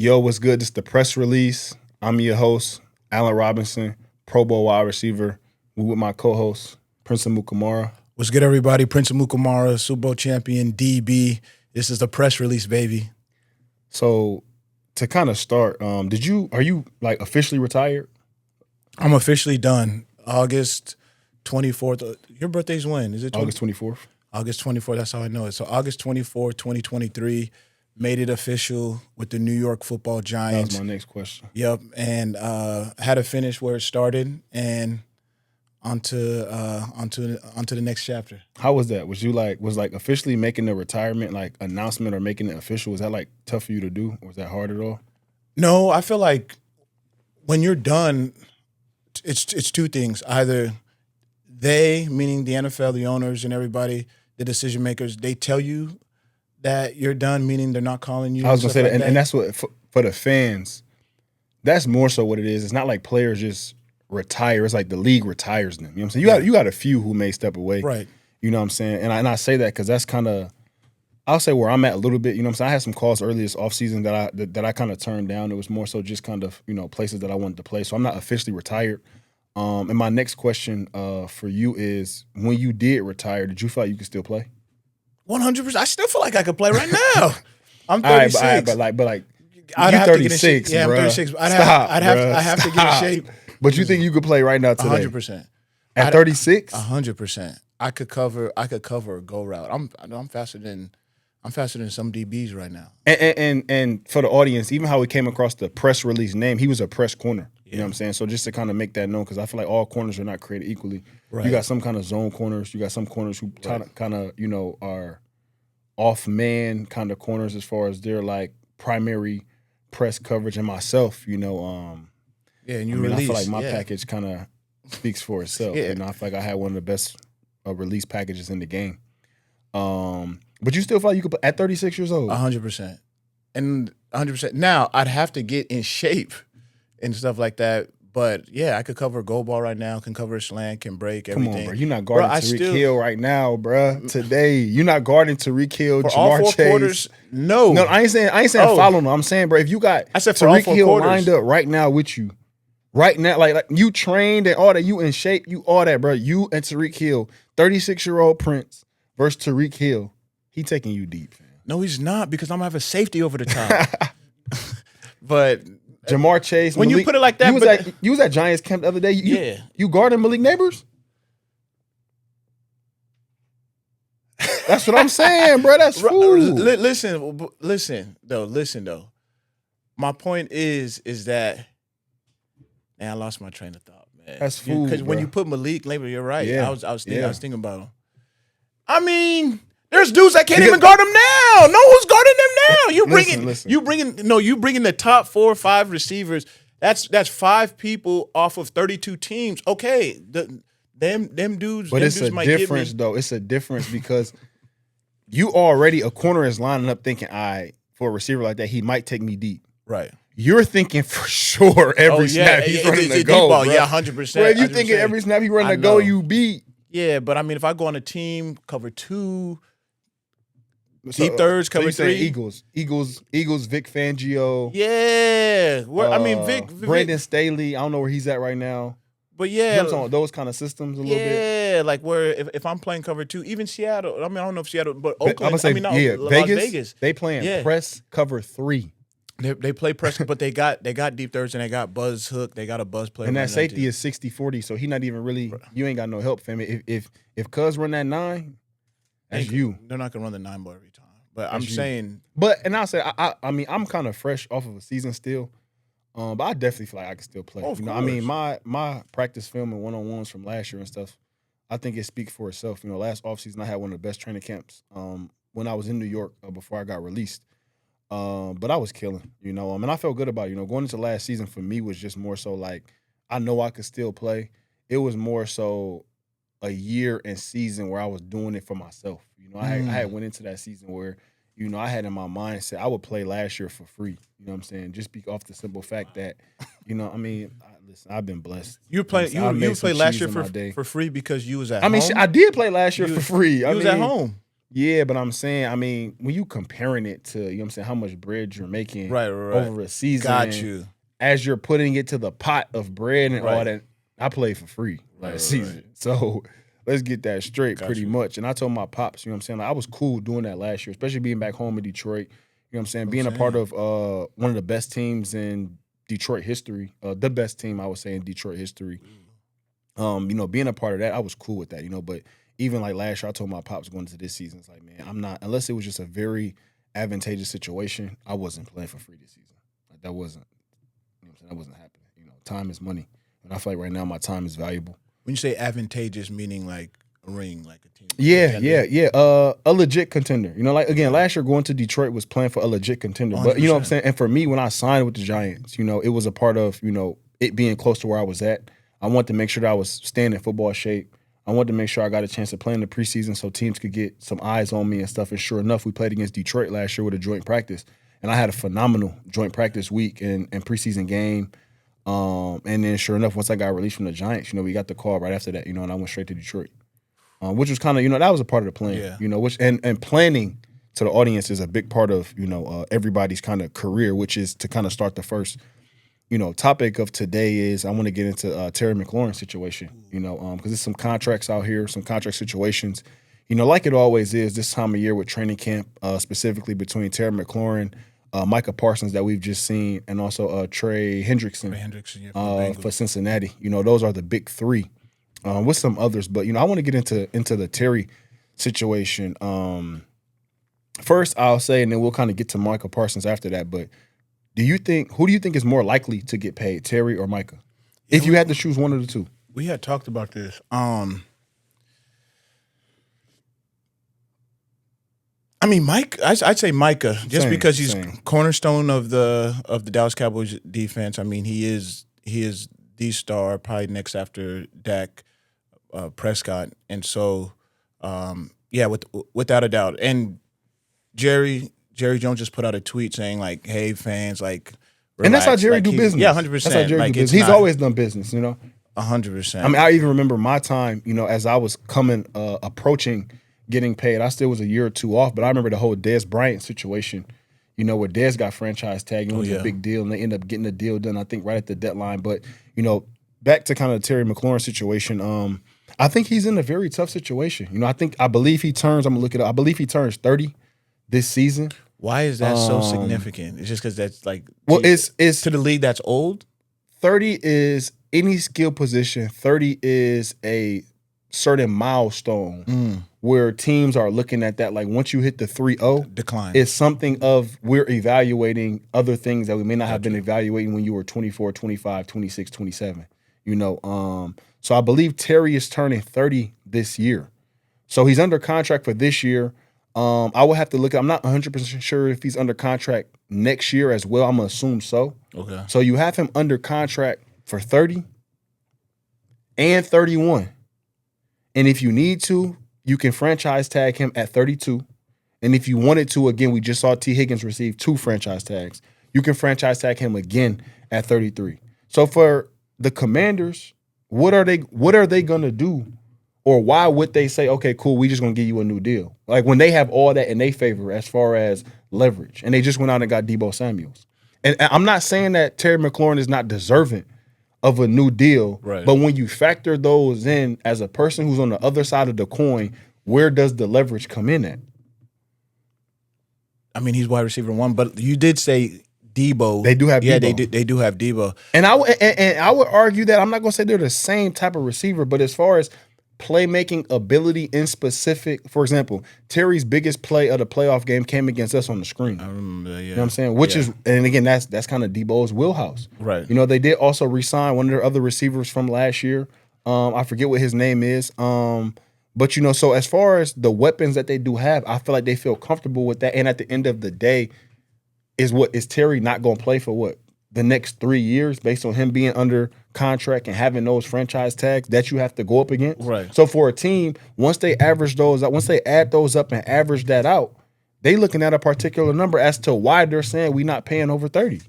Yo, what's good? This is the press release. I'm your host, Allen Robinson, Pro Bowl wide receiver. We with my co-host, Prince Mukamara. What's good, everybody? Prince Mukamara, Super Bowl champion, DB. This is the press release, baby. So, to kind of start, are you like officially retired? I'm officially done. August 24th. Your birthday's when? Is it August 24th? August 24th. That's how I know it. So August 24th, 2023. Made it official with the New York Football Giants. That was my next question. Yep, and had to finish where it started and onto the next chapter. How was that? Was officially making the retirement like announcement or making it official? Was that like tough for you to do? Or was that hard at all? No, I feel like when you're done, it's two things. Either they, meaning the NFL, the owners, and everybody, the decision makers, they tell you that you're done, meaning they're not calling you. I was gonna say that, and that's what for the fans. That's more so what it is. It's not like players just retire. It's like the league retires them. You know what I'm saying? You got a few who may step away. Right. You know what I'm saying? And I say that because that's kind of, I'll say where I'm at a little bit. You know what I'm saying? I had some calls earlier this offseason that I kind of turned down. It was more so just kind of, places that I wanted to play. So I'm not officially retired. And my next question for you is, when you did retire, did you feel like you could still play? 100%. I still feel like I could play right now. I'm 36. All right, but like I'd you have 36, to get in shape. Yeah, bruh. I'm 36. I have to get in shape. But you think you could play right now today? 100%. At 36? 100%. I could cover a go route. I'm faster than some DBs right now. And for the audience, even how he came across the press release name, he was a press corner. You know what I'm saying? So just to kind of make that known, because I feel like all corners are not created equally. Right. You got some kind of zone corners. You got some corners who kind of, are off-man kind of corners as far as their, like, primary press coverage. And myself, and I feel like my package kind of speaks for itself. Yeah. I feel like I had one of the best release packages in the game. But you still feel like you could play at 36 years old? 100%. And 100%. Now, I'd have to get in shape and stuff like that. But, yeah, I could cover a goal ball right now, can cover a slant, can break everything. Come on, bro. You're not guarding Tariq Hill right now, bro. Today. You're not guarding Tariq Hill, for Jamar all four Chase. Quarters, no. No, I ain't saying follow him. I'm saying, bro, if you got Tariq Hill lined up right now with you, right now, like you trained and all that, you in shape, you all that, bro. You and Tariq Hill, 36-year-old Prince versus Tariq Hill. He taking you deep, fam. No, he's not, because I'm going to have a safety over the top. But Jamar Chase, when Malik, you put it like that, you was at Giants camp the other day. You guarding Malik Neighbors? That's what I'm saying, bro. That's fool. Listen though. My point is that, man, I lost my train of thought, man. That's fool. Because when you put Malik Labor, you're right. Yeah. I was thinking about him. I mean, there's dudes that can't even guard him now. No one's guarding them now. You bringing the top 4 or 5 receivers. That's 5 people off of 32 teams. Okay, them dudes. But them it's dudes a might difference, though. It's a difference because you already a corner is lining up thinking, for a receiver like that, he might take me deep. Right. You're thinking for sure every snap he's running the goal. Bro. Yeah, 100%. Bro, if you thinking every snap he's running the goal, you beat. Yeah, but I mean, if I go on a team, cover 2. Deep thirds, cover 3. Eagles, Vic Fangio. Yeah. Vic. Brandon Staley, I don't know where he's at right now. But yeah. You know what I'm talking about, those kind of systems a little bit. Yeah, like where if I'm playing cover 2, even Seattle, I don't know if Seattle, but Oakland, Las Vegas. They playing press cover 3. They play press, but they got deep thirds and they got buzz hook. They got a buzz player. And that safety is 60-40, so he not even really, you ain't got no help, fam. If Cuz run that 9, that's you. They're not gonna run the 9 ball every time. But I'm saying, and I'll say, I mean, I'm kind of fresh off of a season still, but I definitely feel like I can still play. I mean, my practice film and one-on-ones from last year and stuff, I think it speaks for itself. Last offseason I had one of the best training camps when I was in New York before I got released. But I was killing, and I felt good about it. Going into last season for me was just more so like I know I could still play. It was more so a year and season where I was doing it for myself. I had went into that season where, I had in my mindset I would play last year for free. You know what I'm saying? Just off the simple fact that, listen, I've been blessed. You played last year for free because you was at home? I did play last year for free. You was at home. Yeah, but I'm saying, I mean, when you comparing it to, you know what I'm saying, how much bread you're making over a season. Got you. As you're putting it to the pot of bread and all Right. that, I played for free last season. Right. So let's get that straight pretty you. much. And I told my pops, you know what I'm saying, like, I was cool doing that last year, especially being back home in Detroit. You know what I'm saying? Being a part of one of the best teams in Detroit history, the best team I would say in Detroit history. You know, being a part of that, I was cool with that, you know, but even like last year, I told my pops going into this season, it's like, man, I'm not, unless it was just a very advantageous situation, I wasn't playing for free this season. Like, that wasn't, you know what I'm saying, that wasn't happening. You know, time is money. And I feel like right now my time is valuable. When you say advantageous, meaning like a ring, like a team. Yeah. A legit contender. You know, like, again, last year going to Detroit was playing for a legit contender. 100%. But, you know what I'm saying? And for me, when I signed with the Giants, you know, it was a part of, you know, it being close to where I was at. I wanted to make sure that I was staying in football shape. I wanted to make sure I got a chance to play in the preseason so teams could get some eyes on me and stuff. And sure enough, we played against Detroit last year with a joint practice. And I had a phenomenal joint practice week and preseason game. And then sure enough, once I got released from the Giants, you know, we got the call right after that, you know, and I went straight to Detroit. Which was kind of, you know, that was a part of the plan, you know, which and planning to the audience is a big part of, you know, everybody's kind of career, which is to kind of start the first, you know, topic of today is I want to get into Terry McLaurin's situation, you know, because there's some contracts out here, some contract situations, you know, like it always is this time of year with training camp, specifically between Terry McLaurin, Micah Parsons that we've just seen, and also Trey Hendrickson, for Cincinnati. You know, those are the big three. With some others, but you know, I want to get into the Terry situation. First, I'll say, and then we'll kind of get to Micah Parsons after that. But who do you think is more likely to get paid, Terry or Micah? If you had to choose one of the two, we had talked about this. I mean, I'd say Micah, just because he's cornerstone of the Dallas Cowboys defense. I mean, he is the star, probably next after Dak Prescott, and so without a doubt. And Jerry Jones just put out a tweet saying like, "Hey fans, like," relax. And that's how Jerry do business. Yeah, 100%. That's how Jerry do business. He's always done business, you know. 100%. I mean, I even remember my time, you know, as I was approaching getting paid. I still was a year or two off, but I remember the whole Dez Bryant situation. You know, where Dez got franchise tagged, it was a big deal, and they ended up getting the deal done, I think, right at the deadline. But, you know, back to kind of the Terry McLaurin situation, I think he's in a very tough situation. You know, I believe he turns, I'm going to look it up, I believe he turns 30 this season. Why is that so significant? It's just because that's like, well, it's to the league that's old? 30 is any skill position, 30 is a certain milestone where teams are looking at that. Like once you hit the 3-0, decline. It's something of we're evaluating other things that we may not have been evaluating when you were 24, 25, 26, 27. You know, so I believe Terry is turning 30 this year. So he's under contract for this year. I would have to look at, I'm not 100% sure if he's under contract next year as well. I'm going to assume so. Okay. So you have him under contract for 30 and 31. And if you need to, you can franchise tag him at 32. And if you wanted to, again, we just saw T. Higgins receive 2 franchise tags. You can franchise tag him again at 33. So for the Commanders, what are they going to do? Or why would they say, okay, cool, we just going to give you a new deal? Like when they have all that in their favor as far as leverage. And they just went out and got Deebo Samuels. And I'm not saying that Terry McLaurin is not deserving of a new deal. Right. But when you factor those in as a person who's on the other side of the coin, where does the leverage come in at? I mean, he's wide receiver 1, but you did say Deebo. They do have Deebo. Yeah, they do have Deebo. And I would argue that I'm not going to say they're the same type of receiver, but as far as playmaking ability in specific, for example, Terry's biggest play of the playoff game came against us on the screen. I remember that, yeah. You know what I'm saying? Which is, and again, that's kind of Deebo's wheelhouse. Right. You know, they did also re-sign one of their other receivers from last year. I forget what his name is. But, you know, so as far as the weapons that they do have, I feel like they feel comfortable with that. And at the end of the day, is Terry not going to play for what? The next 3 years based on him being under contract and having those franchise tags that you have to go up against. Right. So for a team, once they average those out, once they add those up and average that out, they looking at a particular number as to why they're saying we're not paying over 30.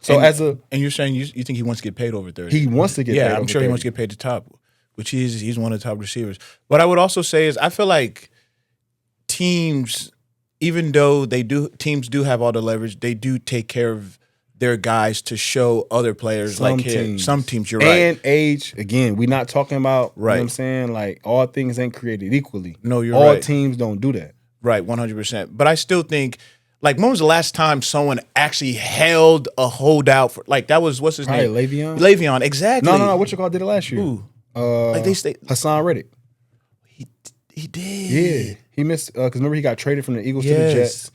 So and you're saying you think he wants to get paid over 30? He wants to get paid over 30. I'm sure he wants to get paid the top, which he's one of the top receivers. What I would also say is I feel like teams, even though teams do have all the leverage, they do take care of their guys to show other players. Some teams, you're right. And age, again, we're not talking about, you know what I'm saying? Like, all things ain't created equally. No, you're all right. teams don't do that. Right, 100%. But I still think, like, when was the last time someone actually held a holdout for, like, that was, what's his name? Le'Veon? Le'Veon, exactly. No. What you call did it last year? Ooh. Like Hassan Reddick. He did. Yeah. He missed, because remember he got traded from the Eagles to the Jets.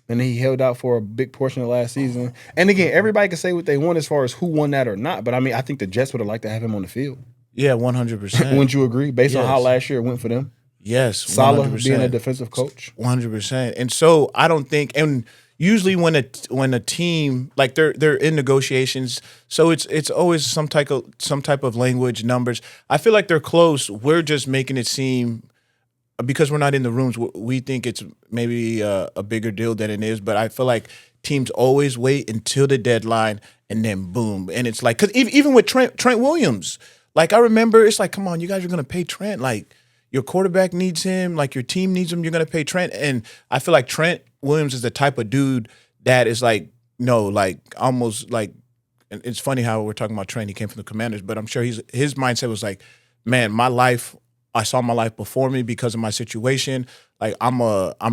And he held out for a big portion of last season. And again, everybody can say what they want as far as who won that or not. But I mean, I think the Jets would have liked to have him on the field. Yeah, 100%. Wouldn't you agree? Based on how last year it went for them? Yes, 100%. Saleh being a defensive coach. 100%. And so I don't think, and usually when a team, like they're in negotiations, so it's always some type of language, numbers. I feel like they're close. We're just making it seem, because we're not in the rooms, we think it's maybe a bigger deal than it is. But I feel like teams always wait until the deadline and then boom. And it's like, because even with Trent Williams, like I remember, it's like, come on, you guys are going to pay Trent. Like your quarterback needs him, like your team needs him, you're going to pay Trent. And I feel like Trent Williams is the type of dude that is like, no, like almost like, and it's funny how we're talking about Trent, he came from the Commanders, but I'm sure his mindset was like, man, I saw my life before me because of my situation. Like I'm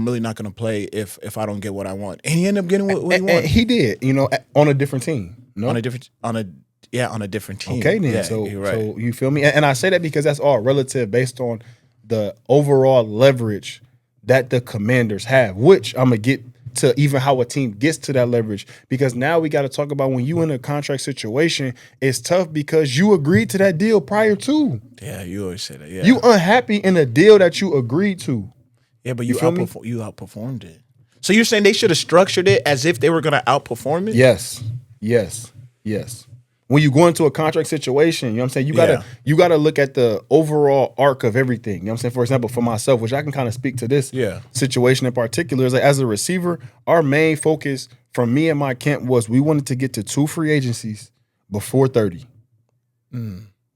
really not going to play if I don't get what I want. And he ended up getting what he wanted. He did, on a different team. No? On a different team. Okay, then. Yeah, so you're right. So you feel me? And I say that because that's all relative based on the overall leverage that the Commanders have, which I'm gonna get to even how a team gets to that leverage, because now we got to talk about when you in a contract situation, it's tough because you agreed to that deal prior to. Yeah, you always say that. Yeah, you unhappy in a deal that you agreed to. Yeah, but you outperformed it. So you're saying they should have structured it as if they were going to outperform it? Yes. When you go into a contract situation, you know what I'm saying? You gotta look at the overall arc of everything. You know what I'm saying? For example, for myself, which I can kind of speak to this situation in particular, is like as a receiver, our main focus from me and my camp was we wanted to get to 2 free agencies before 30.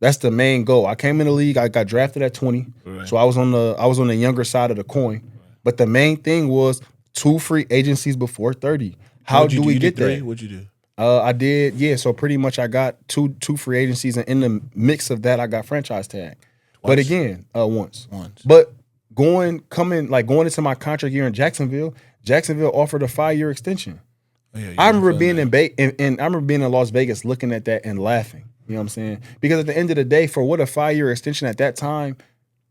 That's the main goal. I came in the league, I got drafted at 20. Right. So I was on the younger side of the coin. Right. But the main thing was 2 free agencies before 30. How do we get there? What'd you do? I did, yeah. So pretty much I got two free agencies, and in the mix of that, I got franchise tag. But again, once. But going into my contract year in Jacksonville offered a 5-year extension. Oh, yeah, I remember being I remember being in Las Vegas looking at that and laughing. You know what I'm saying? Because at the end of the day, for what a 5-year extension at that time,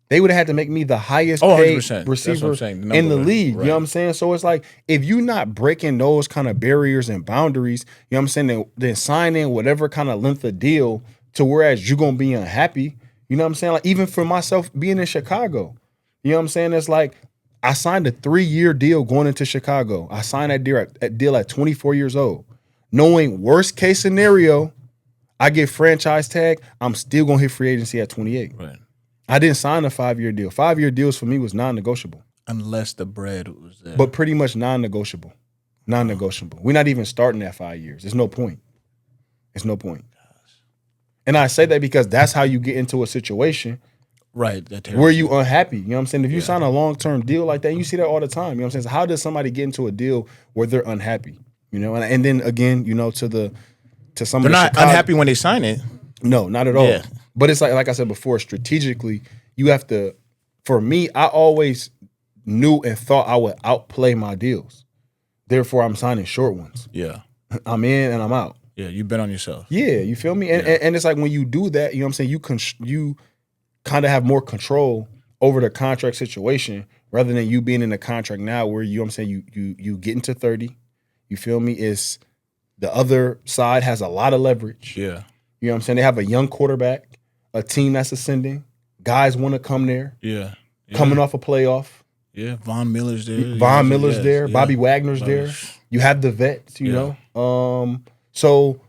they would have had to make me the highest paid receiver in the league. Right. You know what I'm saying? So it's like, if you're not breaking those kind of barriers and boundaries, you know what I'm saying, then sign in whatever kind of length of deal to whereas you're going to be unhappy. You know what I'm saying? Like, even for myself being in Chicago, you know what I'm saying? It's like, I signed a 3-year deal going into Chicago. I signed that deal at 24 years old, knowing worst case scenario, I get franchise tag, I'm still going to hit free agency at 28. Right. I didn't sign a 5-year deal. 5-year deals for me was non-negotiable. Unless the bread was there. But pretty much non-negotiable. Non-negotiable. We're not even starting at 5 years. There's no point. Gosh. And I say that because that's how you get into a situation where you unhappy. You know what I'm saying? If you sign a long-term deal like that, you see that all the time. You know what I'm saying? So how does somebody get into a deal where they're unhappy? You know, and then again, to some they're not unhappy when they sign it. No, not at all. Yeah. But it's like I said before, strategically, you have to, for me, I always knew and thought I would outplay my deals. Therefore, I'm signing short ones. Yeah. I'm in and I'm out. Yeah, you bet on yourself. Yeah, you feel me? And it's like when you do that, you know what I'm saying, you kind of have more control over the contract situation rather than you being in a contract now where, you know what I'm saying, you get into 30. You feel me? It's the other side has a lot of leverage. Yeah. You know what I'm saying? They have a young quarterback, a team that's ascending. Guys want to come there. Yeah. Coming off a playoff. Yeah. Von Miller's there. There. Yeah. Bobby Wagner's there. You have the vets, you know. So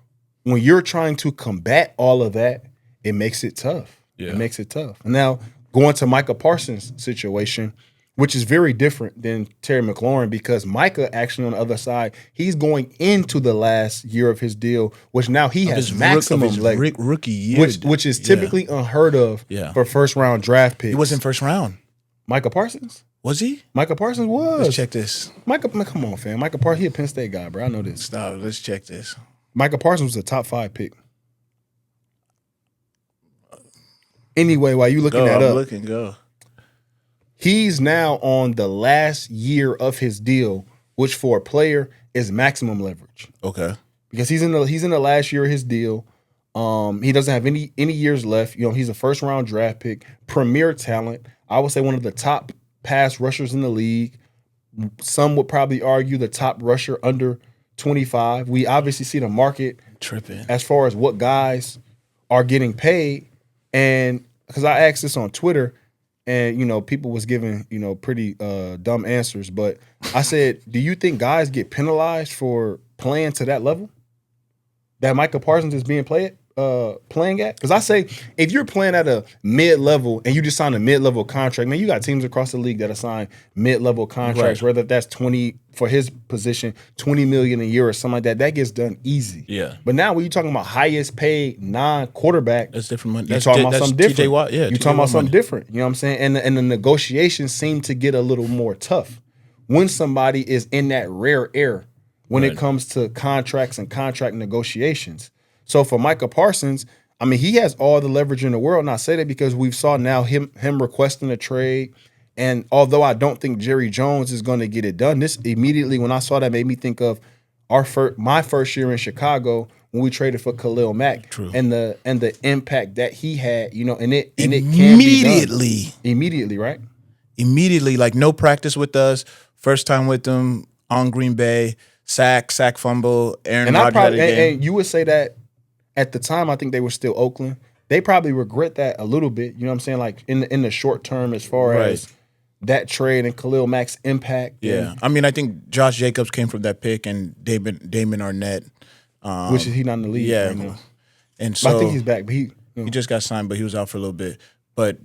when you're trying to combat all of that, it makes it tough. Yeah. It makes it tough. And now going to Micah Parsons' situation, which is very different than Terry McLaurin, because Micah actually on the other side, he's going into the last year of his deal, which now he has maximum rookie year, which is typically unheard of for first round draft picks. He was in first round. Micah Parsons? Was he? Micah Parsons was. Let's check this. Come on, fam. Micah Parsons, he a Penn State guy, bro. I know this. Stop. Let's check this. Micah Parsons was a top 5 pick. Anyway, while you looking that up, go. He's now on the last year of his deal, which for a player is maximum leverage. Okay. Because he's in the last year of his deal. He doesn't have any years left. You know, he's a first round draft pick, premier talent. I would say one of the top pass rushers in the league. Some would probably argue the top rusher under 25. We obviously see the market tripping as far as what guys are getting paid. And because I asked this on Twitter, and you know, people was giving, you know, pretty dumb answers, but I said, do you think guys get penalized for playing to that level that Micah Parsons is being playing at? Because I say, if you're playing at a mid-level and you just sign a mid-level contract, man, you got teams across the league that assign mid-level contracts, whether that's 20 for his position, $20 million a year or something like that. That gets done easy. Yeah. But now when you're talking about highest paid non-quarterback, that's different money. You're talking about something different. Watt, yeah, you're talking about something different. You know what I'm saying? And the negotiations seem to get a little more tough when somebody is in that rare air when it comes to contracts and contract negotiations. So for Micah Parsons, I mean, he has all the leverage in the world. And I say that because we've saw now him requesting a trade. And although I don't think Jerry Jones is going to get it done, this immediately, when I saw that, made me think of my first year in Chicago when we traded for Khalil Mack. True. and the impact that he had, you know, and it can be done. Immediately, right? Immediately, like no practice with us, first time with them on Green Bay, sack, fumble, Aaron Rodgers. And you would say that at the time, I think they were still Oakland. They probably regret that a little bit. You know what I'm saying? Like in the short term, as far as that trade and Khalil Mack's impact. Yeah, I mean, I think Josh Jacobs came from that pick, and Damon Arnett, which is he not in the league right now. And so I think he's back, but he just got signed, but he was out for a little bit. But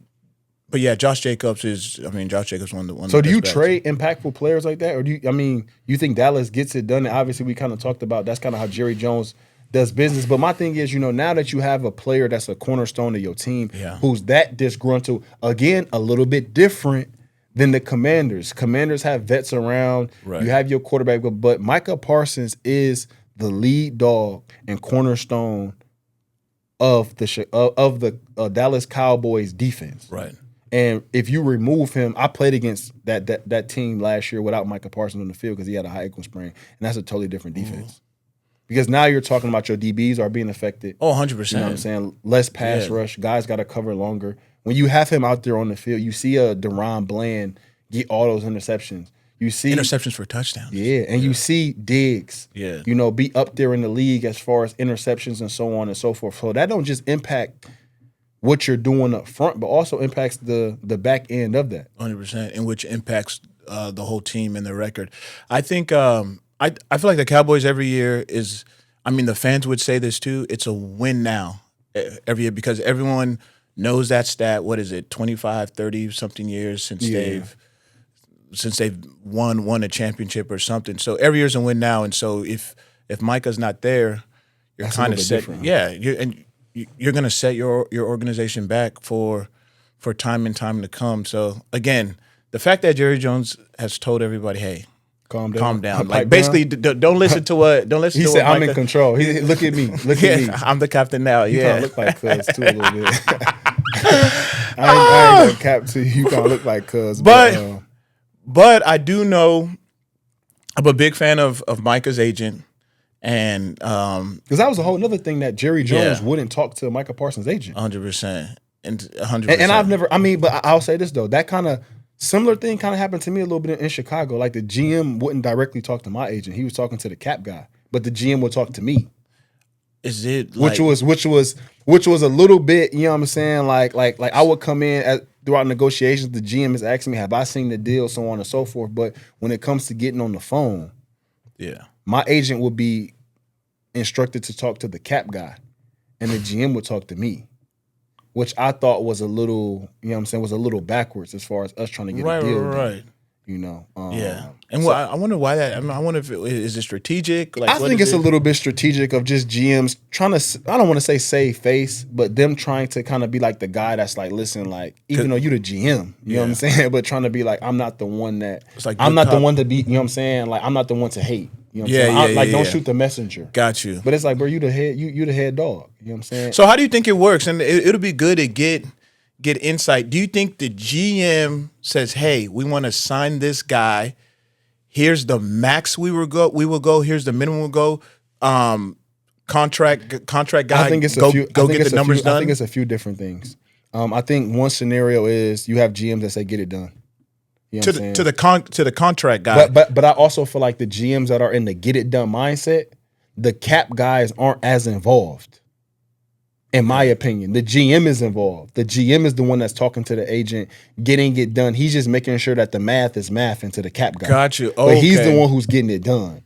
yeah, Josh Jacobs won the. So do you trade impactful players like that, or you think Dallas gets it done? And obviously, we kind of talked about that's kind of how Jerry Jones does business. But my thing is, you know, now that you have a player that's a cornerstone of your team, who's that disgruntled, again, a little bit different than the Commanders. Commanders have vets around. Right. You have your quarterback, but Micah Parsons is the lead dog and cornerstone of the Dallas Cowboys defense. Right. And if you remove him, I played against that team last year without Micah Parsons on the field because he had a high ankle sprain, and that's a totally different defense. Because now you're talking about your DBs are being affected. Oh, 100%. You know what I'm saying? Less pass rush. Guys got to cover longer. When you have him out there on the field, you see a Deron Bland get all those interceptions. You see interceptions for touchdowns. Yeah, and you see Diggs, you know, be up there in the league as far as interceptions and so on and so forth. So that don't just impact what you're doing up front, but also impacts the back end of that. 100%, and which impacts the whole team and their record. I think I feel like the Cowboys every year is, I mean, the fans would say this too, it's a win now every year because everyone knows that stat. What is it, 25, 30 something years since they've won a championship or something. So every year's a win now. And so if Micah's not there, you're kind of set. Yeah, you're going to set your organization back for time and time to come. So again, the fact that Jerry Jones has told everybody, hey, calm down. Like basically, don't listen to what. Don't listen. He to said, what "I'm in control." Look at me. Look at me. I'm the captain now. You kind of look like Cuz too a little bit. I ain't gonna cap to you. You kind of look like Cuz, but I do know I'm a big fan of Micah's agent, and because that was a whole other thing that Jerry Jones wouldn't talk to Micah Parsons' agent. 100%, and 100%. And I've never. I mean, but I'll say this though, that kind of. Similar thing kind of happened to me a little bit in Chicago. Like the GM wouldn't directly talk to my agent; he was talking to the cap guy, but the GM would talk to me. Is it which was a little bit, you know what I'm saying? Like I would come in throughout negotiations. The GM is asking me, "Have I seen the deal?" So on and so forth. But when it comes to getting on the phone, my agent would be instructed to talk to the cap guy, and the GM would talk to me. Which I thought was a little, you know what I'm saying, was a little backwards as far as us trying to get a deal done. Right. Yeah. And so, I wonder why that. I wonder if is it strategic? Like, I think it's a little bit strategic of just GMs trying to. I don't want to say save face, but them trying to kind of be like the guy that's like, listen, like even though you the GM, you know what I'm saying, but trying to be like, I'm not the one that. It's like I'm not the one to be. You know what I'm saying? Like I'm not the one to hate. You know what I'm saying? Like don't shoot the messenger. Got you. But it's like, bro, you the head. You the head dog. You know what I'm saying? So how do you think it works? And it'll be good to get insight. Do you think the GM says, "Hey, we want to sign this guy. Here's the max we will go. Here's the minimum we'll go. Contract guy. I think it's get the numbers done. I think it's a few different things. I think one scenario is you have GMs that say get it done. You know to the contract guy. But I also feel like the GMs that are in the get it done mindset, the cap guys aren't as involved. In my opinion, the GM is involved. The GM is the one that's talking to the agent, getting it done. He's just making sure that the math is math into the cap guy. Got you. But he's the one who's getting it done.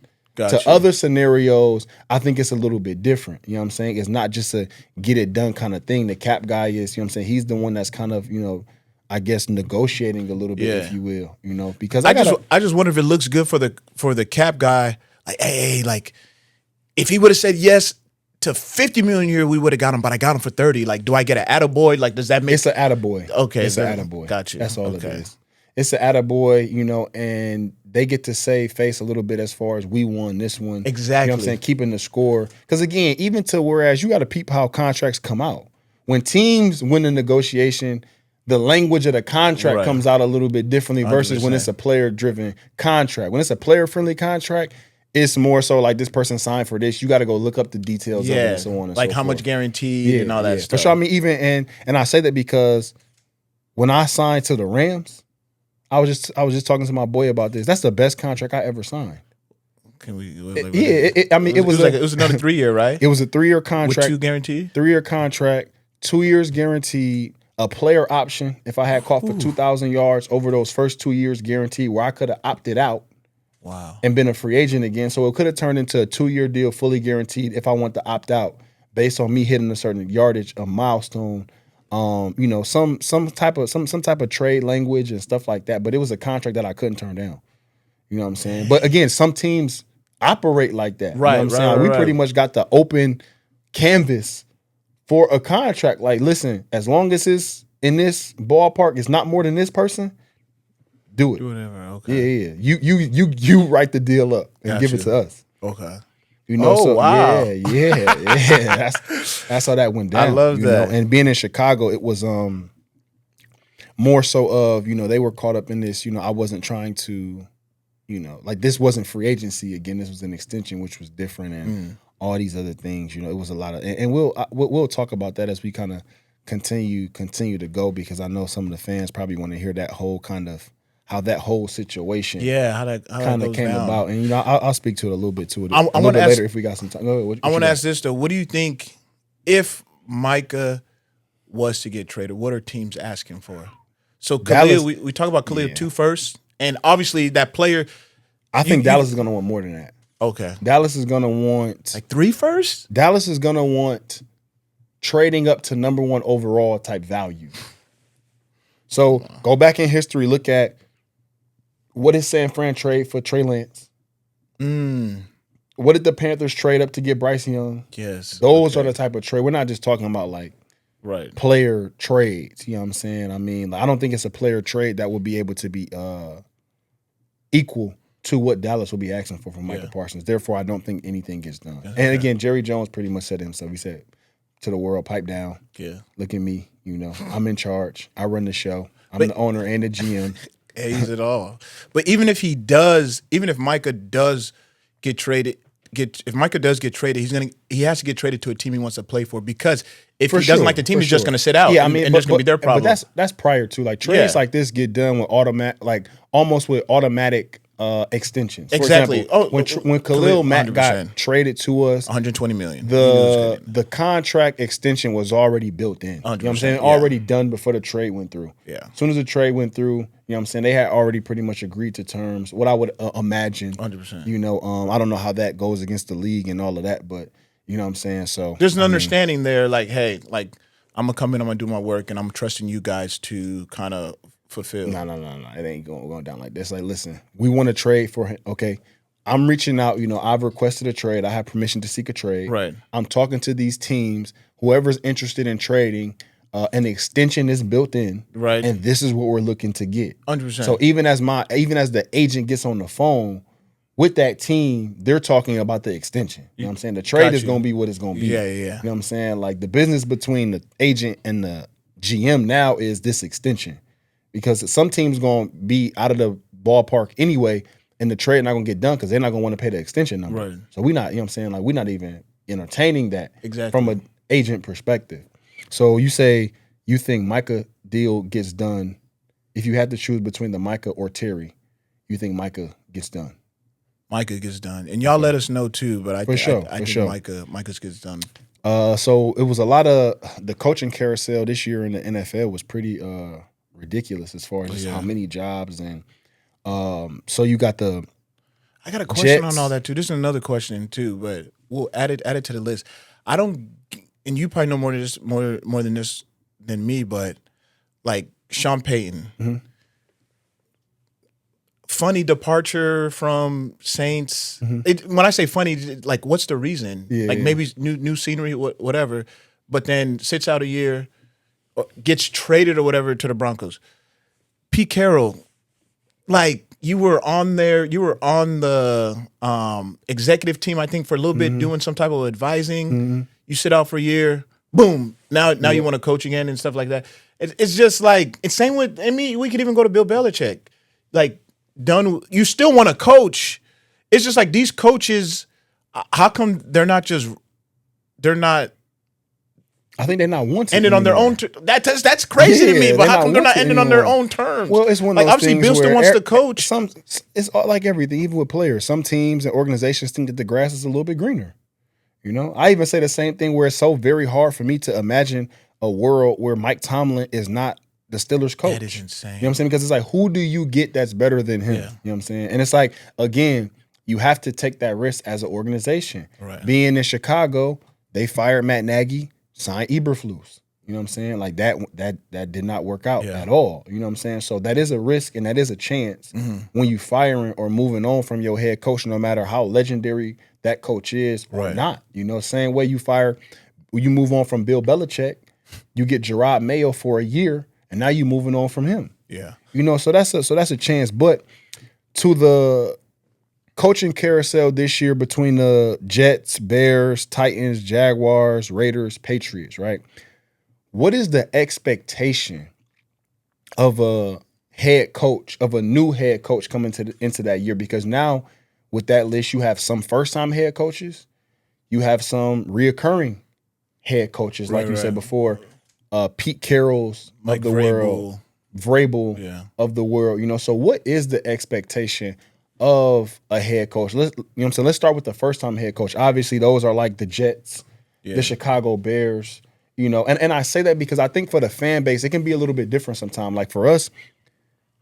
Other scenarios, I think it's a little bit different. You know what I'm saying? It's not just a get it done kind of thing. The cap guy is, you know what I'm saying? He's the one that's kind of, I guess negotiating a little bit, if you will, because I just wonder if it looks good for the cap guy. Like, hey, like if he would have said yes to $50 million a year, we would have got him, but I got him for 30. Like, do I get an attaboy? Like, does that make it's an attaboy? Okay, it's an attaboy. Got you. That's all it is. It's an attaboy, and they get to save face a little bit as far as we won this one. Exactly. You know what I'm saying? Keeping the score. Because again, even to whereas you got to peep how contracts come out. When teams win the negotiation, the language of the contract comes out a little bit differently versus 100%. When it's a player-driven contract. When it's a player-friendly contract, it's more so like this person signed for this. You got to go look up the details of it and so on and like so how forth. much guaranteed and all that stuff. For sure. I mean, even and I say that because when I signed to the Rams, I was just talking to my boy about this. That's the best contract I ever signed. Can we? It was another 3 year, right? It was a 3-year contract with 2 guaranteed. 3-year contract, 2 years guaranteed. A player option if I had caught for 2,000 yards over those first 2 years guaranteed, where I could have opted out. Wow. And been a free agent again. So it could have turned into a 2-year deal, fully guaranteed, if I want to opt out based on me hitting a certain yardage, a milestone, some type of trade language and stuff like that. But it was a contract that I couldn't turn down. You know what I'm saying? But again, some teams operate like that. Right. You know what I'm saying? We pretty much got the open canvas for a contract. Like, listen, as long as it's in this ballpark, it's not more than this person. Do it. Do whatever. Okay. Yeah. You write the deal up and give it to us. Okay. Wow. Yeah. That's how that went down. I love that. And being in Chicago, it was more so of, they were caught up in this, I wasn't trying to, like this wasn't free agency again. This was an extension, which was different and all these other things. It was a lot of, and we'll talk about that as we kind of continue to go, because I know some of the fans probably want to hear that whole kind of how that whole situation how that kind of came down. about. And I'll speak to it a little bit I little bit later if we got some time. Go ahead, I want to ask this though. What do you think if Micah was to get traded? What are teams asking for? So Khalil, we talk about Khalil 2 first, and obviously that player. I think Dallas is going to want more than that. Okay, Dallas is going to want like 3 first. Dallas is going to want trading up to number 1 overall type value. So go back in history, look at what did San Fran trade for Trey Lance? What did the Panthers trade up to get Bryce Young? Yes. Those are the type of trade. We're not just talking about like right player trades. You know what I'm saying? I mean, I don't think it's a player trade that would be able to be equal to what Dallas will be asking for from Micah Parsons. Therefore, I don't think anything gets done. And again, Jerry Jones pretty much said it himself. He said to the world, pipe down. Yeah. Look at me. I'm in charge. I run the show. I'm the owner and the GM. He's it all. But even if Micah does get traded, if Micah does get traded, he has to get traded to a team he wants to play for, because if he doesn't like the team, he's just going to sit out. Yeah, I mean, and that's going to be their problem. But that's prior to like trades like this get done with almost with automatic extensions. Exactly. For example, when Khalil Mack 100%. got traded to us, $120 million. The contract extension was already built in. You know what I'm saying? Already done before the trade went through. Yeah. As soon as the trade went through, you know what I'm saying, they had already pretty much agreed to terms. What I would imagine. 100%. I don't know how that goes against the league and all of that, but you know what I'm saying? So there's an understanding there, like, hey, like I'm gonna come in, I'm gonna do my work, and I'm trusting you guys to kind of fulfilled. No. It ain't going down like this. Like, listen, we want to trade for him. Okay. I'm reaching out. I've requested a trade. I have permission to seek a trade. Right. I'm talking to these teams. Whoever's interested in trading, an extension is built in. Right. And this is what we're looking to get. 100%. So even as the agent gets on the phone with that team, they're talking about the extension. You know what I'm saying? The trade is going to be what it's going to be. Yeah. You know what I'm saying? Like, the business between the agent and the GM now is this extension. Because some teams going to be out of the ballpark anyway, and the trade not going to get done because they're not going to want to pay the extension number. Right. So we're not, you know what I'm saying? Like, we're not even entertaining that exactly from an agent perspective. So you say you think Micah deal gets done. If you had to choose between the Micah or Terry, you think Micah gets done? Micah gets done. And y'all let us know too, but I think Micah gets done. So it was a lot of the coaching carousel this year in the NFL was pretty ridiculous as far as just how many jobs and so you got the I got a question on all that too. This is another question too, but we'll add it to the list. I don't, and you probably know more than this than me, but like Sean Payton, funny departure from Saints. When I say funny, like what's the reason? Maybe new scenery, whatever. But then sits out a year, gets traded or whatever to the Broncos. Pete Carroll, like you were on the executive team, I think, for a little bit, doing some type of advising. You sit out for a year, boom. Now you want to coach again and stuff like that. It's just like it's same with. I mean, we could even go to Bill Belichick. Like done. You still want to coach. It's just like these coaches. How come they're not? I think they're not wanting ended on their own. That's crazy to me. But how come they're not ending on their own terms? Well, it's one of those obviously things Bill still wants to coach. It's all like everything, even with players. Some teams and organizations think that the grass is a little bit greener. I even say the same thing where it's so very hard for me to imagine a world where Mike Tomlin is not the Steelers coach. That is insane. You know what I'm saying? Because it's like, who do you get that's better than him? Yeah. You know what I'm saying? And it's like, again, you have to take that risk as an organization. Right. Being in Chicago, they fired Matt Nagy, signed Eberflus. You know what I'm saying? Like that did not work out at all. You know what I'm saying? So that is a risk and that is a chance when you firing or moving on from your head coach, no matter how legendary that coach is or not. Same way you move on from Bill Belichick, you get Gerard Mayo for a year, and now you moving on from him. Yeah. So that's a chance. But to the coaching carousel this year between the Jets, Bears, Titans, Jaguars, Raiders, Patriots, right? What is the expectation of a head coach, of a new head coach coming into that year? Because now with that list, you have some first-time head coaches, you have some reoccurring head coaches, like you said before, Pete Carroll's Mike of the world, Vrabel of the world. So what is the expectation of a head coach? Let's start with the first-time head coach. Obviously, those are like the Jets, the Chicago Bears. And I say that because I think for the fan base, it can be a little bit different sometimes. Like for us,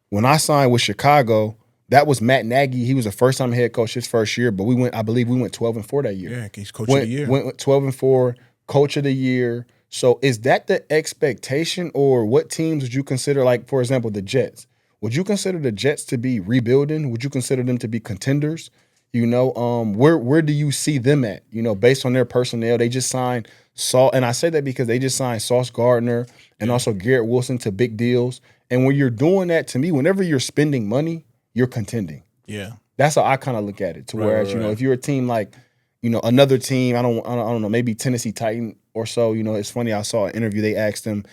when I signed with Chicago, that was Matt Nagy. He was a first-time head coach his first year, but I believe we went 12-4 that year. Yeah, he's coach of the year. Went 12-4, coach of the year. So is that the expectation, or what teams would you consider, like, for example, the Jets? Would you consider the Jets to be rebuilding? Would you consider them to be contenders? Where do you see them at? Based on their personnel, they just signed and I say that because they just signed Sauce Gardner and also Garrett Wilson to big deals. And when you're doing that, to me, whenever you're spending money, you're contending. Yeah, that's how I kind of look at it. Whereas if you're a team like, another team, I don't know, maybe Tennessee Titan or so. It's funny. I saw an interview. They asked them,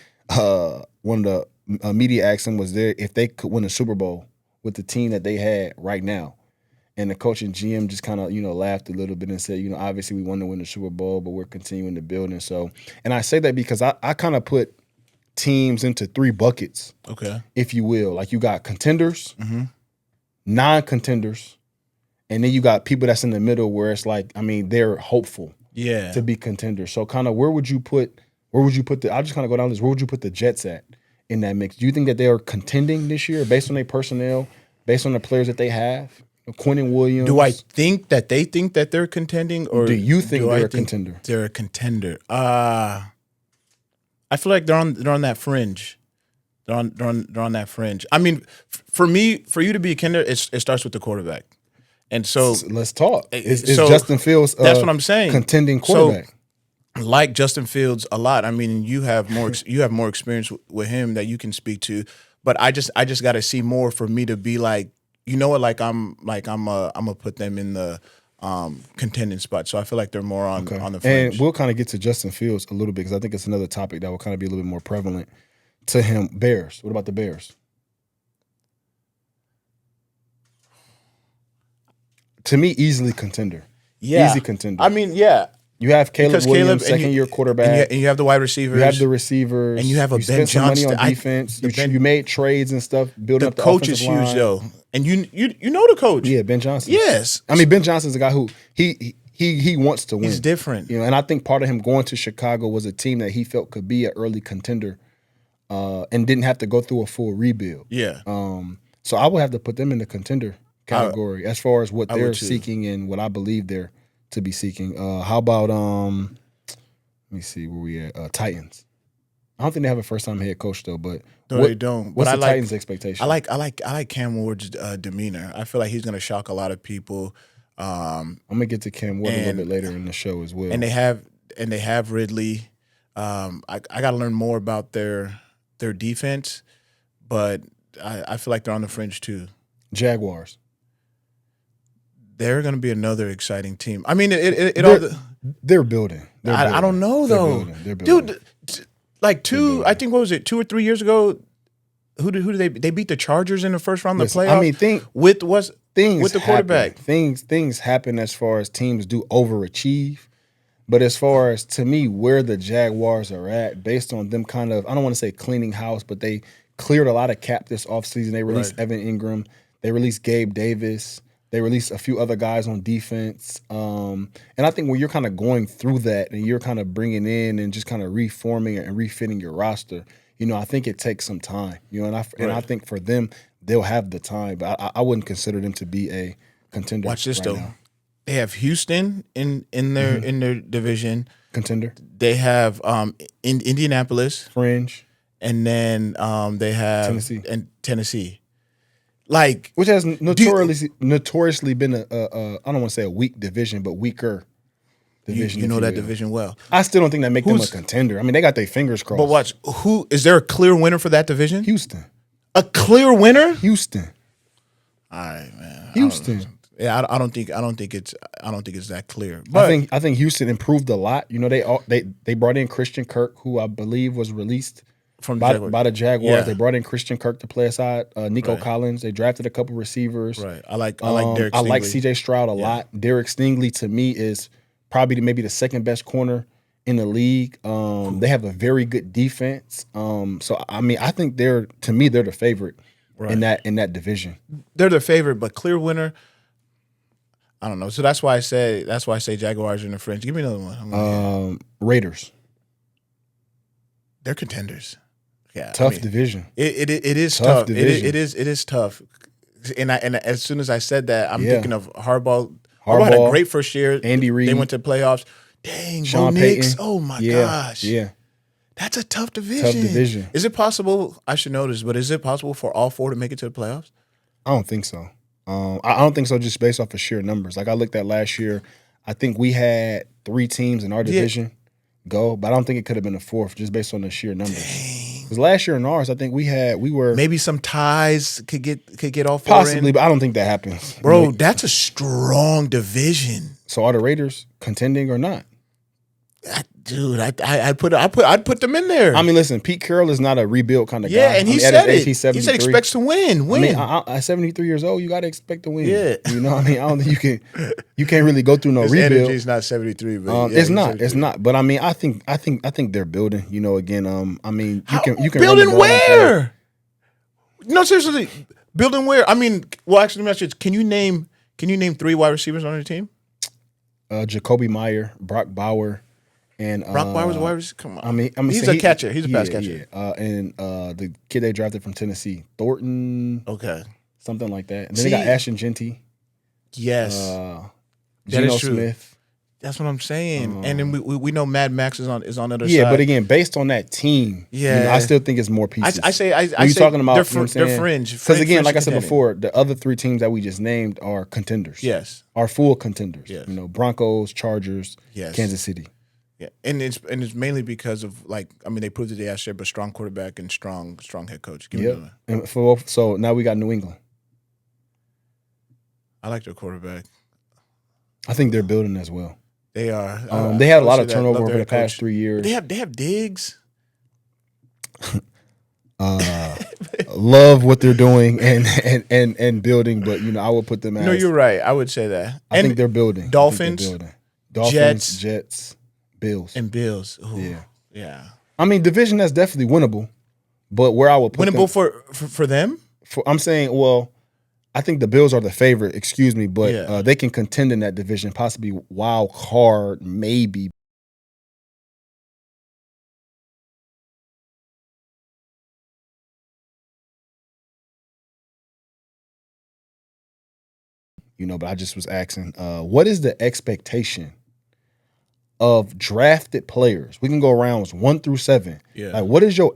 one of the media asked them, was there if they could win a Super Bowl with the team that they had right now. And the coach and GM just kind of, laughed a little bit and said, obviously we want to win the Super Bowl, but we're continuing to build. And so, and I say that because I kind of put teams into three buckets, if you will. Like you got contenders, non-contenders, and then you got people that's in the middle where it's like, they're hopeful to be contenders. So kind of where would you put I'll just kind of go down this. Where would you put the Jets at in that mix? Do you think that they are contending this year based on their personnel, based on the players that they have? Quentin Williams. Do I think that they think that they're contending, or do you think they're a contender? They're a contender. I feel like they're on that fringe They're on that fringe. I mean, for me, for you to be a kinder, it starts with the quarterback. And so let's talk. Is Justin Fields? That's what I'm saying. Contending quarterback. So, like Justin Fields a lot. I mean, you have more experience with him that you can speak to. But I just got to see more for me to be like, you know what? I'm gonna put them in the contending spot. So I feel like they're more on the fringe. And we'll kind of get to Justin Fields a little bit because I think it's another topic that will kind of be a little bit more prevalent to him. Bears. What about the Bears? To me, easily contender. Yeah. Easy contender. I mean, yeah. You have Caleb Williams, second-year quarterback. And you have the wide receivers. You have the receivers. And you have a Ben Johnson. Money on defense. You made trades and stuff, building up the coach is huge, though. And you know the coach. Yeah, Ben Johnson. Yes. I mean, Ben Johnson's a guy who he wants to win. He's different. You know, and I think part of him going to Chicago was a team that he felt could be an early contender and didn't have to go through a full rebuild. Yeah. So I would have to put them in the contender category as far as what they're seeking and what I believe they're to be seeking. How about let me see where we at. Titans. I don't think they have a first-time head coach though, but they don't. What's the Titans' expectation? I like Cam Ward's demeanor. I feel like he's going to shock a lot of people. I'm gonna get to Cam Ward a little bit later in the show as well. And they have Ridley. I got to learn more about their defense, but I feel like they're on the fringe too. Jaguars. They're going to be another exciting team. I mean, they're building. I don't know though, they're building. Dude. Like I think what was it, 2 or 3 years ago? Who did they beat the Chargers in the first round of the playoffs? I mean, with the quarterback. Things happen as far as teams do overachieve, but as far as to me where the Jaguars are at, based on them kind of, I don't want to say cleaning house, but they cleared a lot of cap this offseason. They released Evan Ingram, they released Gabe Davis. They released a few other guys on defense. And I think when you're kind of going through that and you're kind of bringing in and just kind of reforming and refitting your roster, you know, I think it takes some time. You know, and I think for them, they'll have the time. But I wouldn't consider them to be a contender. Watch this, right though. now. They have Houston in their division. Contender. They have in Indianapolis. Fringe. And then they have Tennessee. Like, which has notoriously been I don't want to say a weak division, but weaker division. You know that division well. I still don't think that make them a contender. I mean, they got their fingers crossed. But watch, who is there a clear winner for that division? Houston. A clear winner? Houston. All right, man. Houston. I don't think it's that clear. But I think Houston improved a lot. You know, they brought in Christian Kirk, who I believe was released by the Jaguars. Yeah. They brought in Christian Kirk to play aside Nico Collins. They drafted a couple receivers. Right. I like Derek Stingley. I like C.J. Stroud a lot. Derek Stingley to me is probably maybe the second best corner in the league. They have a very good defense. So I mean, I think they're the favorite in that division. They're the favorite, but clear winner. I don't know. So that's why I say Jaguars are in the fringe. Give me another one. Raiders. They're contenders. Yeah, tough division. It is tough. It is tough. And as soon as I said that, I'm thinking of Harbaugh. Harbaugh had a great first year. Andy Reid. They went to the playoffs. Dang, Sean Bo Payton. Nix. Oh my gosh. Yeah. That's a tough division. Tough division. Is it possible? I should know this, but is it possible for all four to make it to the playoffs? I don't think so. I don't think so. Just based off of sheer numbers. Like I looked at last year, I think we had 3 teams in our division go, but I don't think it could have been a 4th just based on the sheer numbers. Because last year in ours, I think we were maybe some ties could get all 4 possibly, in. But I don't think that happens. Bro, that's a strong division. So are the Raiders contending or not? Dude, I'd put them in there. I mean, listen, Pete Carroll is not a rebuild kind of guy. Yeah, and he said it. He said expects expects to win. I mean, at 73 years old, you got to expect to win. Yeah, you know what I mean. I don't think you can't really go through no His rebuild. Energy's not 73, but it's not. It's not. But I mean, I think they're building. You know, again, I mean, you can building where? No, seriously, building where? I mean, well, actually, let me ask you, can you name 3 wide receivers on your team? Jacoby Meyer, Brock Bauer. And Brock Bowers, wide receiver. Come on. I mean, he's a catcher. He's a pass catcher. Yeah. And the kid they drafted from Tennessee, Thornton. Okay. Something like that. And then they got Ashton Genty. Yes. Geno Smith. That's what I'm saying. And then we know Mad Max is on the other side. Yeah, but again, based on that team, I still think it's more pieces. I say talking about they're fringe. Because again, like I said before, the other 3 teams that we just named are contenders. Yes, are full contenders. Yes. Broncos, Chargers, Kansas City. Yeah, and it's mainly because of they proved it last year, but strong quarterback and strong head coach. Yeah, and so now we got New England. I like their quarterback. I think they're building as well. They are. They had a lot of turnover over the past 3 years. They have Diggs. Love what they're doing and building, but I would put them as. No, you're right. I would say that. I think they're building. Dolphins, Jets, Bills, Ooh, yeah. I mean, division that's definitely winnable, but where I would put winnable for them. I'm saying, well, I think the Bills are the favorite. Excuse me, but they can contend in that division, possibly wild card, maybe. But I just was asking, what is the expectation of drafted players? We can go rounds 1 through 7. Yeah. Like, what is your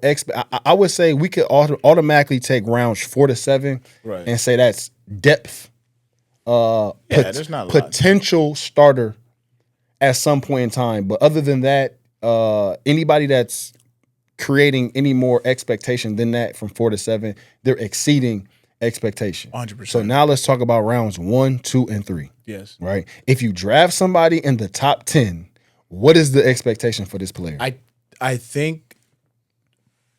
I would say we could automatically take rounds 4 to 7 and say that's depth. There's not a potential starter at some point in time. But other than that, anybody that's creating any more expectation than that from 4 to 7, they're exceeding expectation. 100%. So now let's talk about rounds 1, 2, and 3. Yes. Right? If you draft somebody in the top 10, what is the expectation for this player? I think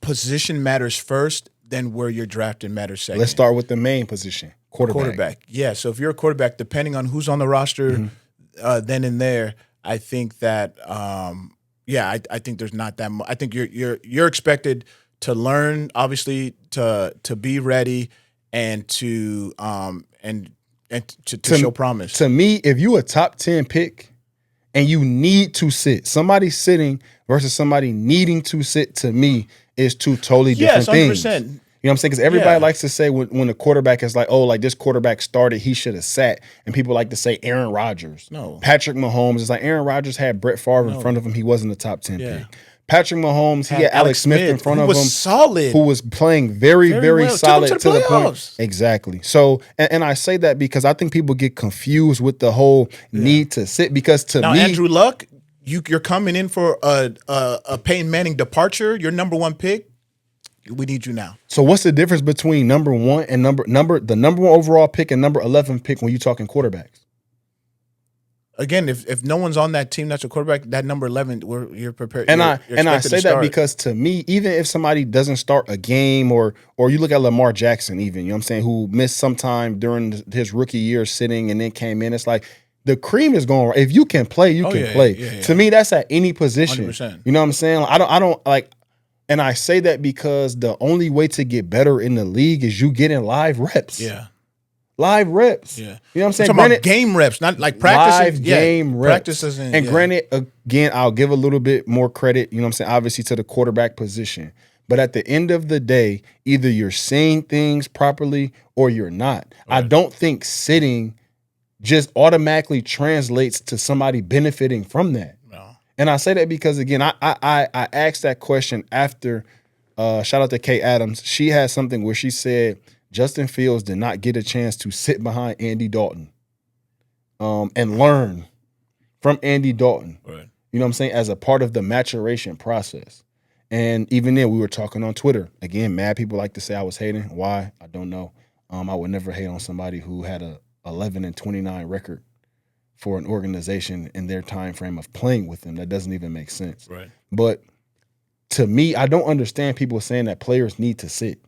position matters first, then where you're drafted matters second. Let's start with the main position, quarterback. Yeah. So if you're a quarterback, depending on who's on the roster, then and there, I think that I think there's not that much. I think you're expected to learn, obviously, to be ready and to show promise. To me, if you a top 10 pick and you need to sit, somebody sitting versus somebody needing to sit, to me, is 2 totally different things. 100%. You know what I'm saying? Because everybody likes to say when the quarterback is like, oh, like this quarterback started, he should have sat. And people like to say Aaron Rodgers. No. Patrick Mahomes. It's like Aaron Rodgers had Brett Favre in front of him. He wasn't a top 10 pick. Patrick Mahomes, he had Alex Smith in front of him, solid, who was playing very, very well. solid to the point. Exactly. So, and I say that because I think people get confused with the whole need to sit. Because to me, Andrew Luck, you're coming in for a Peyton Manning departure. Your number 1 pick. We need you now. So, what's the difference between number 1 and the number 1 overall pick and number 11 pick when you're talking quarterbacks? Again, if no one's on that team that's a quarterback, that number 11, you're prepared. And I say that because to me, even if somebody doesn't start a game or you look at Lamar Jackson, even, you know what I'm saying, who missed some time during his rookie year sitting and then came in, it's like the cream is going. If you can play, you can play. Yeah. To me, that's at any position. 100%. You know what I'm saying? I don't like. And I say that because the only way to get better in the league is you getting live reps. Yeah. Live reps. Yeah. You know what I'm saying? I'm talking about game reps, not like practices. Live game reps. Practices and granted, again, I'll give a little bit more credit, you know what I'm saying, obviously to the quarterback position. But at the end of the day, either you're saying things properly or you're not. Right. I don't think sitting just automatically translates to somebody benefiting from that. No. And I say that because, again, I asked that question after, shout out to Kay Adams. She had something where she said, Justin Fields did not get a chance to sit behind Andy Dalton and learn from Andy Dalton. Right. You know what I'm saying? As a part of the maturation process. And even then, we were talking on Twitter. Again, mad people like to say I was hating. Why? I don't know. I would never hate on somebody who had a 11-29 record for an organization in their time frame of playing with them. That doesn't even make sense. Right. But to me, I don't understand people saying that players need to sit.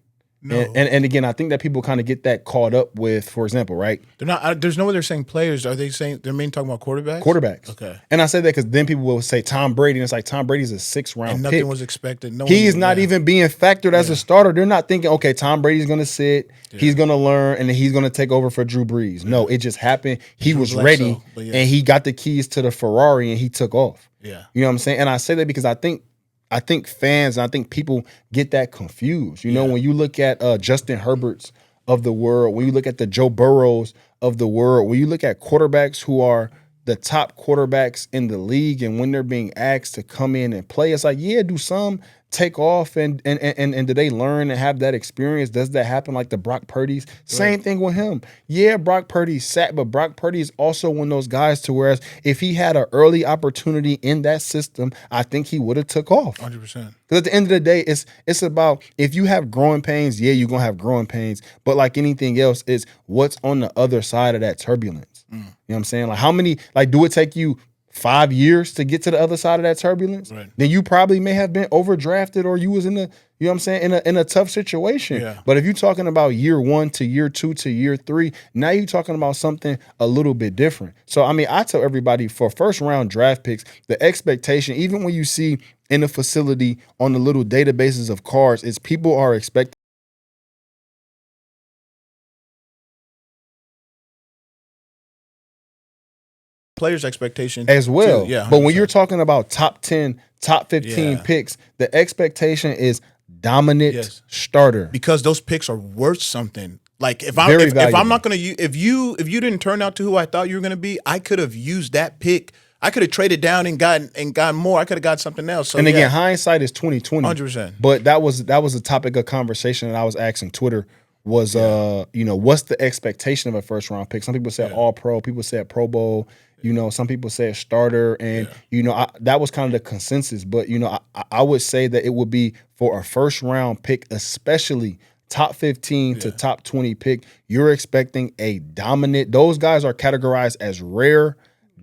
No. And again, I think that people kind of get that caught up with, for example, right? They're not. There's no way they're saying players. Are they saying they're mainly talking about quarterbacks? Quarterbacks. Okay. And I say that because then people will say Tom Brady, and it's like Tom Brady's a 6th-round and pick. Nothing was expected. He's not even being factored as a starter. They're not thinking, okay, Tom Brady's going to sit, he's going to learn, and then he's going to take over for Drew Brees. No, it just happened. He was ready, and he got the keys to the Ferrari, and he took off. Yeah. You know what I'm saying? And I say that because I think fans and I think people get that confused. You know, when you look at Justin Herberts of the world, when you look at the Joe Burrows of the world, when you look at quarterbacks who are the top quarterbacks in the league, and when they're being asked to come in and play, it's like, yeah, do some take off and do they learn and have that experience? Does that happen like the Brock Purdy's? Same thing with him. Yeah, Brock Purdy sat, but Brock Purdy is also one of those guys to whereas if he had an early opportunity in that system, I think he would have took off. 100%. Because at the end of the day, it's about if you have growing pains, yeah, you're gonna have growing pains. But like anything else, it's what's on the other side of that turbulence. You know what I'm saying? Like how many, like do it take you 5 years to get to the other side of that turbulence? Right. Then you probably may have been overdrafted or you was in the, you know what I'm saying, in a tough situation. Yeah. But if you're talking about year 1 to year 2 to year 3, now you're talking about something a little bit different. So, I mean, I tell everybody for first round draft picks, the expectation, even when you see in a facility on the little databases of cards, is people are expecting players' expectation as well. Too. Yeah, 100%. But when you're talking about top 10, top 15 picks, the expectation is dominant starter. Because those picks are worth something. Like if I'm not gonna use, if you didn't turn out to who I thought you were gonna be, I could have used that pick. I could have traded down and gotten more. I could have got something else. So, and again, hindsight is 20/20. 100%. But that was a topic of conversation that I was asking Twitter was you know, what's the expectation of a first round pick? Some people said all pro, people said Pro Bowl. You know, some people said starter, and you know that was kind of the consensus. But you know, I would say that it would be for a first round pick, especially top 15 to top 20 pick. You're expecting a dominant. Those guys are categorized as rare,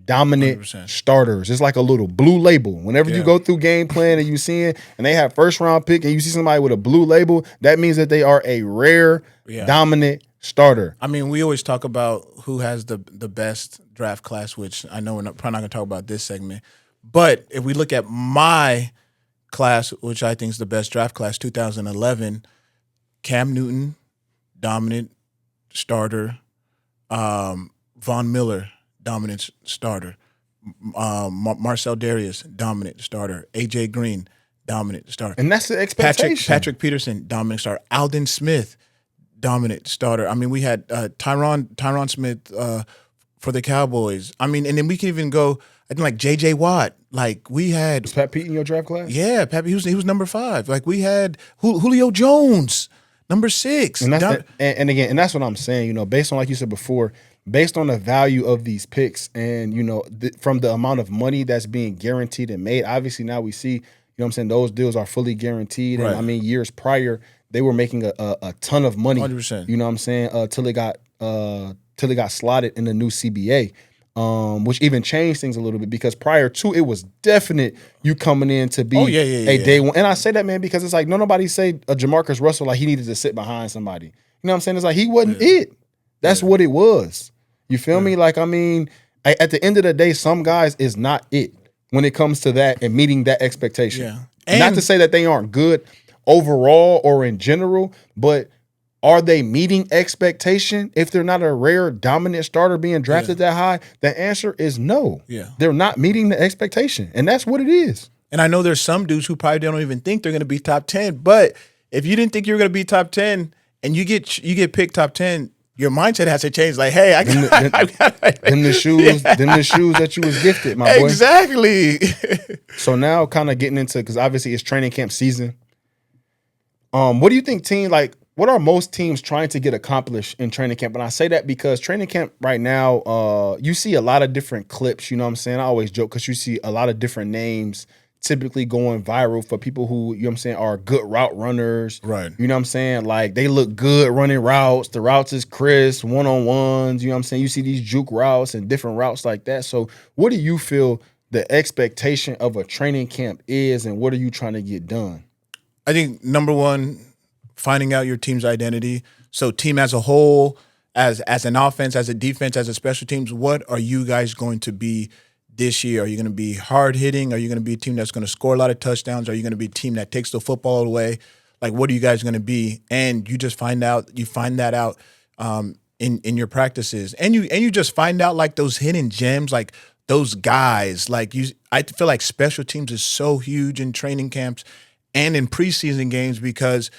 dominant 100%. starters. It's like a little blue label. Whenever you go through game plan and you see it, and they have first round pick, and you see somebody with a blue label, that means that they are a rare, dominant starter. I mean, we always talk about who has the best draft class, which I know we're probably not going to talk about this segment. But if we look at my class, which I think is the best draft class, 2011, Cam Newton, dominant starter. Von Miller, dominant starter. Marcel Darius, dominant starter. A.J. Green, dominant starter. And that's the expectation. Patrick Peterson, dominant starter. Aldon Smith, dominant starter. I mean, we had Tyron Smith for the Cowboys. I mean, and then we can even go, I think like J.J. Watt. Like we had. Was Pat Pete in your draft class? Yeah, Pat Pete, he was number 5. Like we had Julio Jones, number 6. And that's what I'm saying, you know, based on, like you said before, based on the value of these picks and, you know, from the amount of money that's being guaranteed and made, obviously now we see, you know what I'm saying, those deals are fully guaranteed. Right. And I mean, years prior, they were making a ton of money. 100%. You know what I'm saying? Till it got slotted in the new CBA. Which even changed things a little bit because prior to it was definite you coming in to be a day one. And I say that, man, because it's like nobody say a Jamarcus Russell like he needed to sit behind somebody. You know what I'm saying? It's like he wasn't it. That's what it was. You feel me? Like, I mean, at the end of the day, some guys is not it when it comes to that and meeting that expectation. Yeah. And not to say that they aren't good overall or in general, but are they meeting expectation? If they're not a rare dominant starter being drafted that high, the answer is no. Yeah. They're not meeting the expectation. And that's what it is. And I know there's some dudes who probably don't even think they're going to be top 10. But if you didn't think you were going to be top 10 and you get picked top 10, your mindset has to change. Like, hey, them the shoes that you was gifted, my boy. Exactly. So now kind of getting into, because obviously it's training camp season. What do you think what are most teams trying to get accomplished in training camp? And I say that because training camp right now, you see a lot of different clips, you know what I'm saying? I always joke because you see a lot of different names typically going viral for people who, you know what I'm saying, are good route runners. Right. You know what I'm saying? Like they look good running routes. The routes is crisp, one-on-ones, you know what I'm saying? You see these juke routes and different routes like that. So what do you feel the expectation of a training camp is and what are you trying to get done? I think number one, finding out your team's identity. So team as a whole, as an offense, as a defense, as a special teams, what are you guys going to be this year? Are you going to be hard hitting? Are you going to be a team that's going to score a lot of touchdowns? Are you going to be a team that takes the football away? Like, what are you guys going to be? And you just find that out in your practices. And you just find out like those hidden gems, like those guys. Like I feel like special teams is so huge in training camps and in preseason games because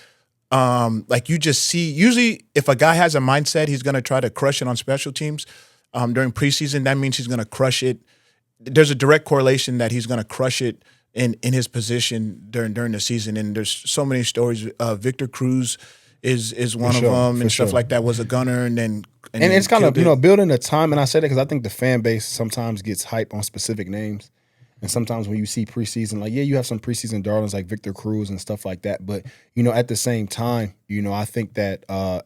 like you just see, usually if a guy has a mindset, he's going to try to crush it on special teams. during preseason, that means he's going to crush it. There's a direct correlation that he's going to crush it in his position during the season. And there's so many stories. Victor Cruz is one of them, and stuff like that. Was a gunner, and it's kind of building the time. And I said it because I think the fan base sometimes gets hype on specific names. And sometimes when you see preseason, like, yeah, you have some preseason darlings like Victor Cruz and stuff like that. But, at the same time, I think that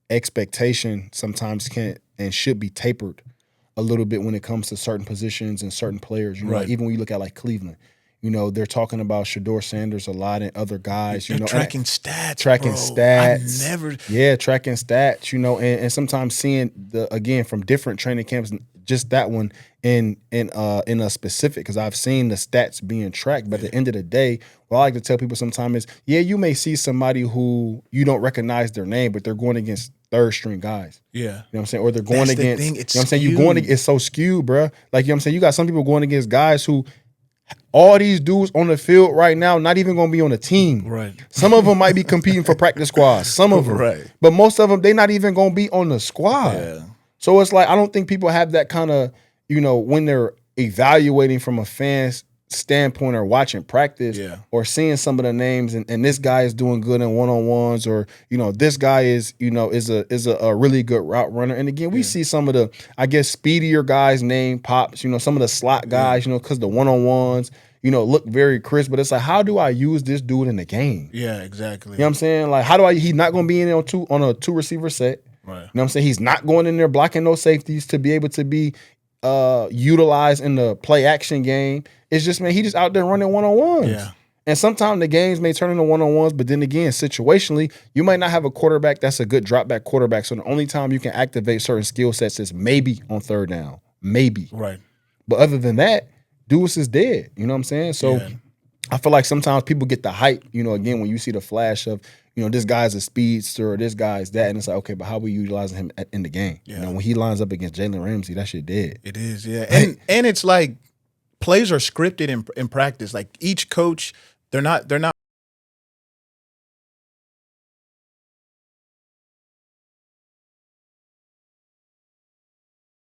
expectation sometimes can and should be tapered a little bit when it comes to certain positions and certain players. Right. Even when you look at like Cleveland, they're talking about Shedeur Sanders a lot and other guys. Tracking stats. Tracking stats. Tracking stats, and sometimes seeing again from different training camps, just that one in a specific, because I've seen the stats being tracked. But at the end of the day, what I like to tell people sometimes is, you may see somebody who you don't recognize their name, but they're going against third string guys. Yeah. You know what I'm saying? Or they're going against, it's so skewed, bro. Like, you got some people going against guys who, all these dudes on the field right now, not even going to be on the team. Right. Some of them might be competing for practice squads. Some of them. Right. But most of them, they're not even going to be on the squad. Yeah. So it's like, I don't think people have that kind of, when they're evaluating from a fan's standpoint or watching practice or seeing some of the names and this guy is doing good in one-on-ones, or, this guy is a really good route runner. And again, we see some of the, I guess, speedier guys' name pops, some of the slot guys, because the one-on-ones, look very crisp. But it's like, how do I use this dude in the game? Yeah, exactly. You know what I'm saying? Like, he's not going to be in there on a two receiver set. Right. You know what I'm saying? He's not going in there blocking those safeties to be able to be utilized in the play action game. It's just, man, he just out there running one-on-ones. Yeah. And sometimes the games may turn into one-on-ones, but then again, situationally, you might not have a quarterback that's a good drop back quarterback. So the only time you can activate certain skill sets is maybe on third down. Maybe. Right. But other than that, Deuce is dead. You know what I'm saying? So I feel like sometimes people get the hype, again, when you see the flash of, this guy's a speedster or this guy's that. And it's like, okay, but how are we utilizing him in the game? Yeah. When he lines up against Jalen Ramsey, that shit dead. It is, yeah. And it's like plays are scripted in practice. Like each coach, they're not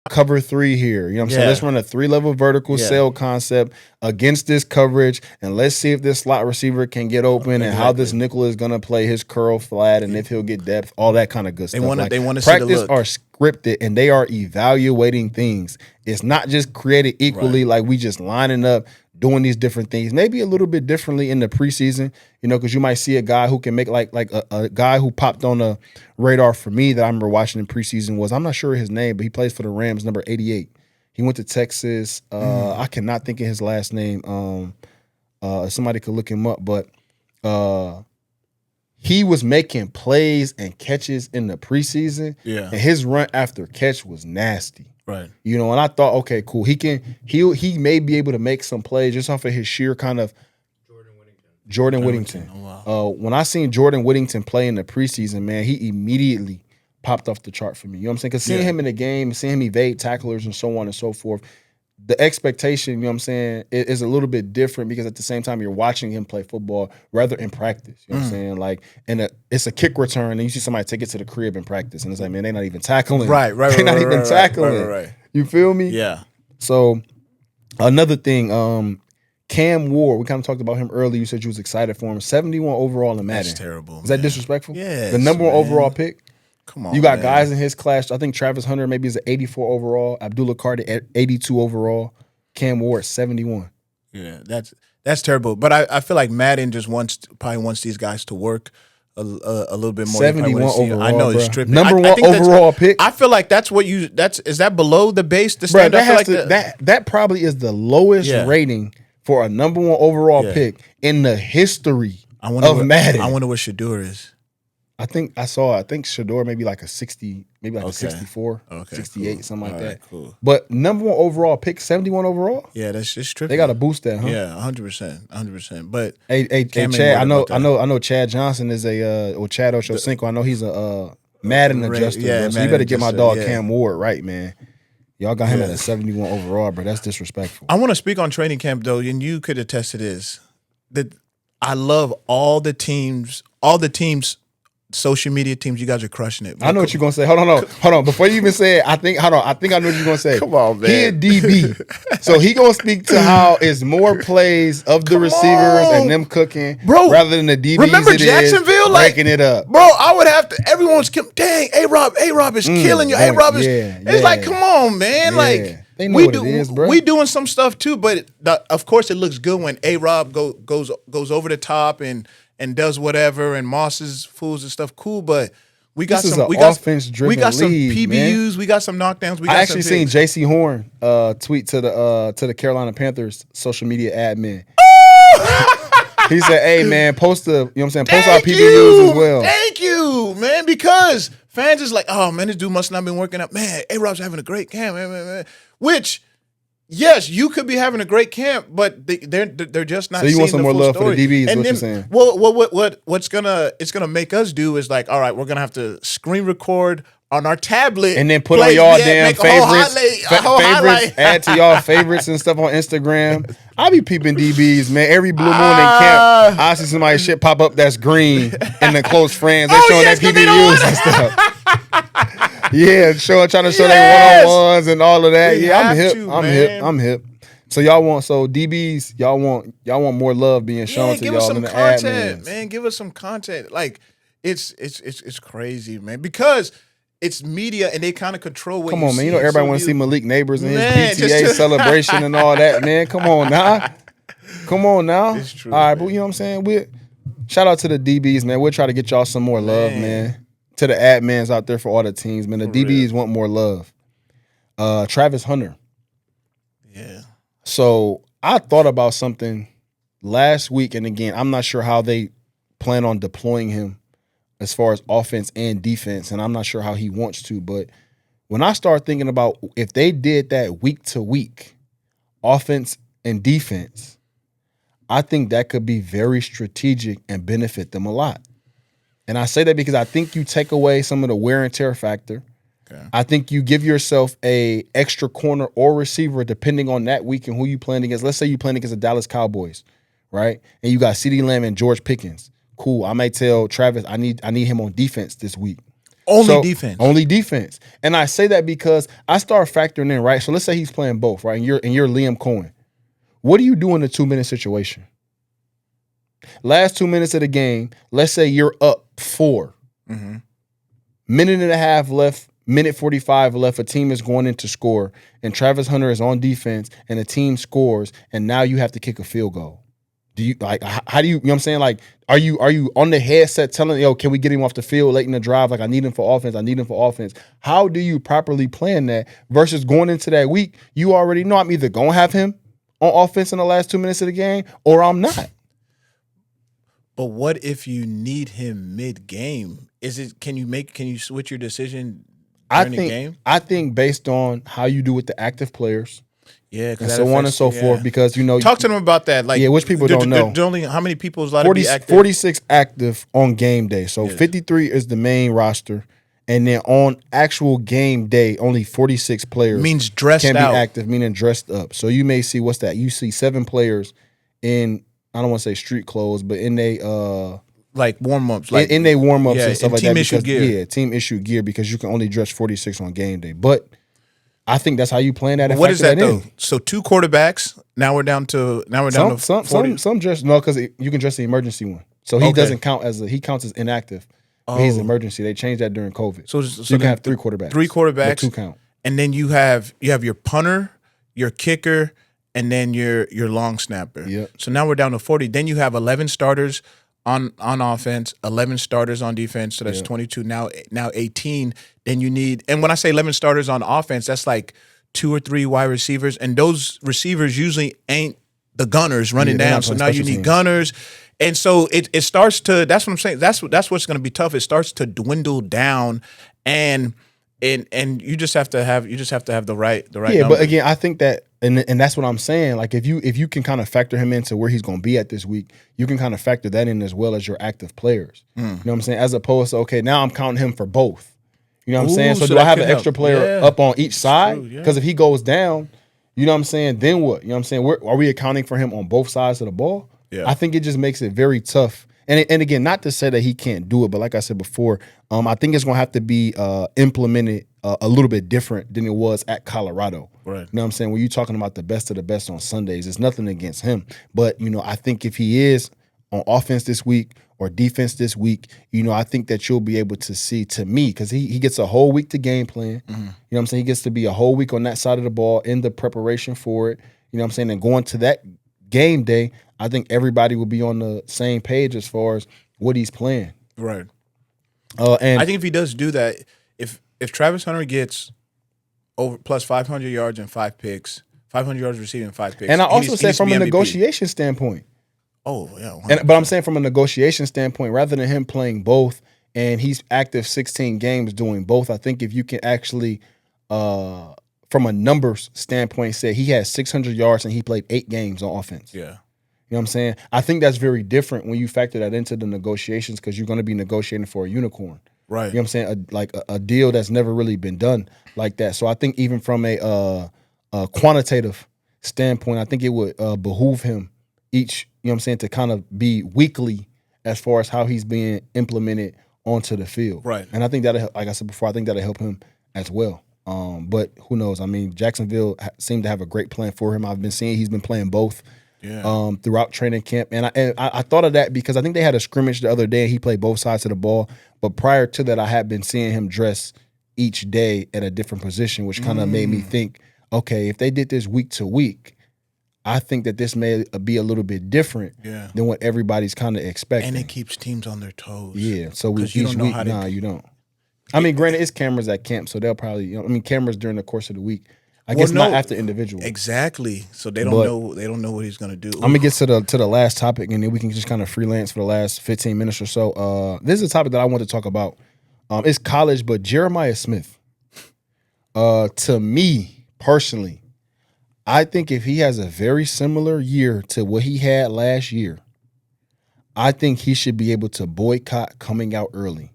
cover three here. You know what I'm saying? Let's run a 3-level vertical cell concept against this coverage, and let's see if this slot receiver can get open and how this nickel is going to play his curl flat and if he'll get depth, all that kind of good stuff. They want to practice see the look. Are scripted, and they are evaluating things. It's not just created equally like we just lining up doing these different things, maybe a little bit differently in the preseason, because you might see a guy who can make like a guy who popped on the radar for me that I remember watching in preseason was, I'm not sure his name, but he plays for the Rams, number 88. He went to Texas. I cannot think of his last name. Somebody could look him up, but he was making plays and catches in the preseason. Yeah. And his run after catch was nasty. Right. And I thought, okay, cool. He may be able to make some plays just off of his sheer kind of Jordan Whittington. Oh, wow. When I seen Jordan Whittington play in the preseason, man, he immediately popped off the chart for me. You know what I'm saying? Because seeing him in the game, seeing him evade tacklers and so on and so forth, the expectation, you know what I'm saying, is a little bit different because at the same time you're watching him play football rather in practice. You know what I'm saying? Like, and it's a kick return, and you see somebody take it to the crib in practice, and it's like, man, they're not even tackling. Right. They're not even tackling. Right. You feel me? Yeah. So another thing, Cam Ward, we kind of talked about him earlier. You said you was excited for him. 71 overall in Madden. That's terrible. Is that disrespectful? Yeah. The number one overall pick? Come on. You got guys in his class. I think Travis Hunter maybe is an 84 overall. Abdullah Carter at 82 overall. Cam Ward 71. Yeah, that's terrible. But I feel like Madden just probably wants these guys to work a little bit more. 71 overall. I know it's tripping. Number one overall pick. I feel like that's is that below the base? The standard? That probably is the lowest rating for a number one overall pick in the history of Madden. I wonder what Shedeur is. I think Shedeur maybe like a 60, maybe like a 64, 68, cool. Something like that. Cool. But number one overall pick, 71 overall. Yeah, that's just tripping. They got to boost that, huh? Yeah, 100%. But hey, Chad, I know Chad Johnson is or Chad Ochocinco. I know he's a Madden adjuster. Yeah, so you better get my dog Cam Ward right, man. Y'all got him at a 71 overall, bro. That's disrespectful. I want to speak on training camp though, and you could attest to this. That I love all the teams social media teams, you guys are crushing it. I know what you're gonna say. Hold on. Before you even say it, I think I know what you're gonna say. Come on, man. He a DB, so he gonna speak to how it's more plays of the receivers and them cooking, rather than the DBs. Remember Jacksonville, breaking it up, bro. I would have to. Everyone's dang. A-Rob is killing you. A-Rob is. It's like, come on, man. Like. They know what it is, bro. We doing some stuff too, but of course it looks good when A-Rob goes over the top and does whatever, and Moss's fools and stuff. Cool, but we got some PBUs, man. We got some knockdowns. I actually seen J.C. Horn tweet to the Carolina Panthers social media admin. He said, "Hey man, post our PBUs as well." Thank you, man, because fans is like, "Oh man, this dude must not have been working out." Man, A-Rob's having a great camp, man. Which, yes, you could be having a great camp, but they're just not. So you want some more love story. for the DBs? And what then, you're saying? Well, what's gonna make us do is like, all right, we're gonna have to screen record on our tablet and then put on y'all damn favorites, add to y'all favorites and stuff on Instagram. I be peeping DBs, man. Every blue moon in camp, I see somebody shit pop up that's green and the close friends. They showing that PBUs and stuff. Yeah, trying to show their one-on-ones and all of that. I'm hip. So DBs, y'all want more love being shown to y'all in the admins. Man, give us some content. Like it's crazy, man, because it's media and they kind of control what. Come on, man. You know everybody want to see Malik Neighbors and his PTA celebration and all that, man. Come on now. It's true. All right, but you know what I'm saying? Shout out to the DBs, man. We'll try to get y'all some more love, man. To the admins out there for all the teams, man. The DBs want more love. Travis Hunter. Yeah. So I thought about something last week, and again, I'm not sure how they plan on deploying him as far as offense and defense, and I'm not sure how he wants to, but when I start thinking about if they did that week to week, offense and defense, I think that could be very strategic and benefit them a lot. And I say that because I think you take away some of the wear and tear factor. Okay. I think you give yourself a extra corner or receiver depending on that week and who you playing against. Let's say you playing against the Dallas Cowboys, right? And you got CeeDee Lamb and George Pickens. Cool. I may tell Travis I need him on defense this week. Only defense. And I say that because I start factoring in, right? So let's say he's playing both, right? And you're Liam Cohen. What do you do in a 2-minute situation? Last 2 minutes of the game, let's say you're up 4. Mm-hmm. Minute and a half left, minute 45 left, a team is going in to score, and Travis Hunter is on defense, and the team scores, and now you have to kick a field goal. Do you how do you know what I'm saying? Like, are you on the headset telling, yo, can we get him off the field late in the drive? Like, I need him for offense. How do you properly plan that versus going into that week? You already know I'm either gonna have him on offense in the last 2 minutes of the game or I'm not. But what if you need him mid-game? Can you switch your decision during the game? I think based on how you do with the active players, and so on and so forth, because talk to them about that. Like, which people don't know. Only how many people is allowed to be active? 46 active on game day. So 53 is the main roster, and then on actual game day, only 46 players means dressed can out. Be active, meaning dressed up. So you may see you see 7 players in, I don't want to say street clothes, but in they like warm-ups, in they warm-ups and stuff like that. Team-issued gear. Yeah, team-issued gear, because you can only dress 46 on game day. But I think that's how you plan that. What is that though? So 2 quarterbacks. Now we're down to 40. Some dress because you can dress the emergency one. So he doesn't count he counts as inactive. He's emergency. They changed that during COVID. So you can have 3 quarterbacks. 3 quarterbacks. 2 count. And then you have your punter, your kicker, and then your long snapper. Yep. So now we're down to 40. Then you have 11 starters on offense, 11 starters on defense. So that's 22. Now 18. Then you need, and when I say 11 starters on offense, that's like 2 or 3 wide receivers, and those receivers usually ain't the gunners running down. So now you need gunners. And so it starts to, that's what I'm saying. That's what's going to be tough. It starts to dwindle down, and you just have to have the right numbers. But again, I think that, and that's what I'm saying. Like, if you can kind of factor him into where he's going to be at this week, you can kind of factor that in as well as your active players. You know what I'm saying? As opposed to, okay, now I'm counting him for both. You know what I'm saying? So do I have an extra player up on each side? Because if he goes down, you know what I'm saying, then what? You know what I'm saying? Are we accounting for him on both sides of the ball? Yeah. I think it just makes it very tough. And again, not to say that he can't do it, but like I said before, I think it's going to have to be implemented a little bit different than it was at Colorado. Right. You know what I'm saying? When you're talking about the best of the best on Sundays, it's nothing against him. But, I think if he is on offense this week or defense this week, I think that you'll be able to see, to me, because he gets a whole week to game plan. You know what I'm saying? He gets to be a whole week on that side of the ball in the preparation for it. You know what I'm saying? And going to that game day, I think everybody will be on the same page as far as what he's playing. Right. And I think if he does do that, if Travis Hunter gets over plus 500 yards and 5 picks, 500 yards receiving and 5 picks. And I also said from a negotiation standpoint. Oh, yeah. But I'm saying from a negotiation standpoint, rather than him playing both and he's active 16 games doing both, I think if you can actually, from a numbers standpoint, say he has 600 yards and he played 8 games on offense. Yeah. You know what I'm saying? I think that's very different when you factor that into the negotiations because you're going to be negotiating for a unicorn. Right. You know what I'm saying? A deal that's never really been done like that. So I think even from a quantitative standpoint, I think it would behoove him each, you know what I'm saying, to kind of be weekly as far as how he's being implemented onto the field. Right. And I think that'll, like I said before, I think that'll help him as well. But who knows? I mean, Jacksonville seemed to have a great plan for him. I've been seeing he's been playing both. Yeah. Throughout training camp. And I thought of that because I think they had a scrimmage the other day and he played both sides of the ball. But prior to that, I had been seeing him dress each day at a different position, which kind of made me think, okay, if they did this week to week, I think that this may be a little bit different than what everybody's kind of expecting. And it keeps teams on their toes. Yeah. So each week, you don't. I mean, granted, it's cameras at camp, so they'll probably, cameras during the course of the week. I guess not after individual. Exactly. So they don't know. They don't know what he's going to do. I'm gonna get to the last topic, and then we can just kind of freelance for the last 15 minutes or so. This is a topic that I want to talk about. It's college, but Jeremiah Smith. To me personally, I think if he has a very similar year to what he had last year, I think he should be able to boycott coming out early.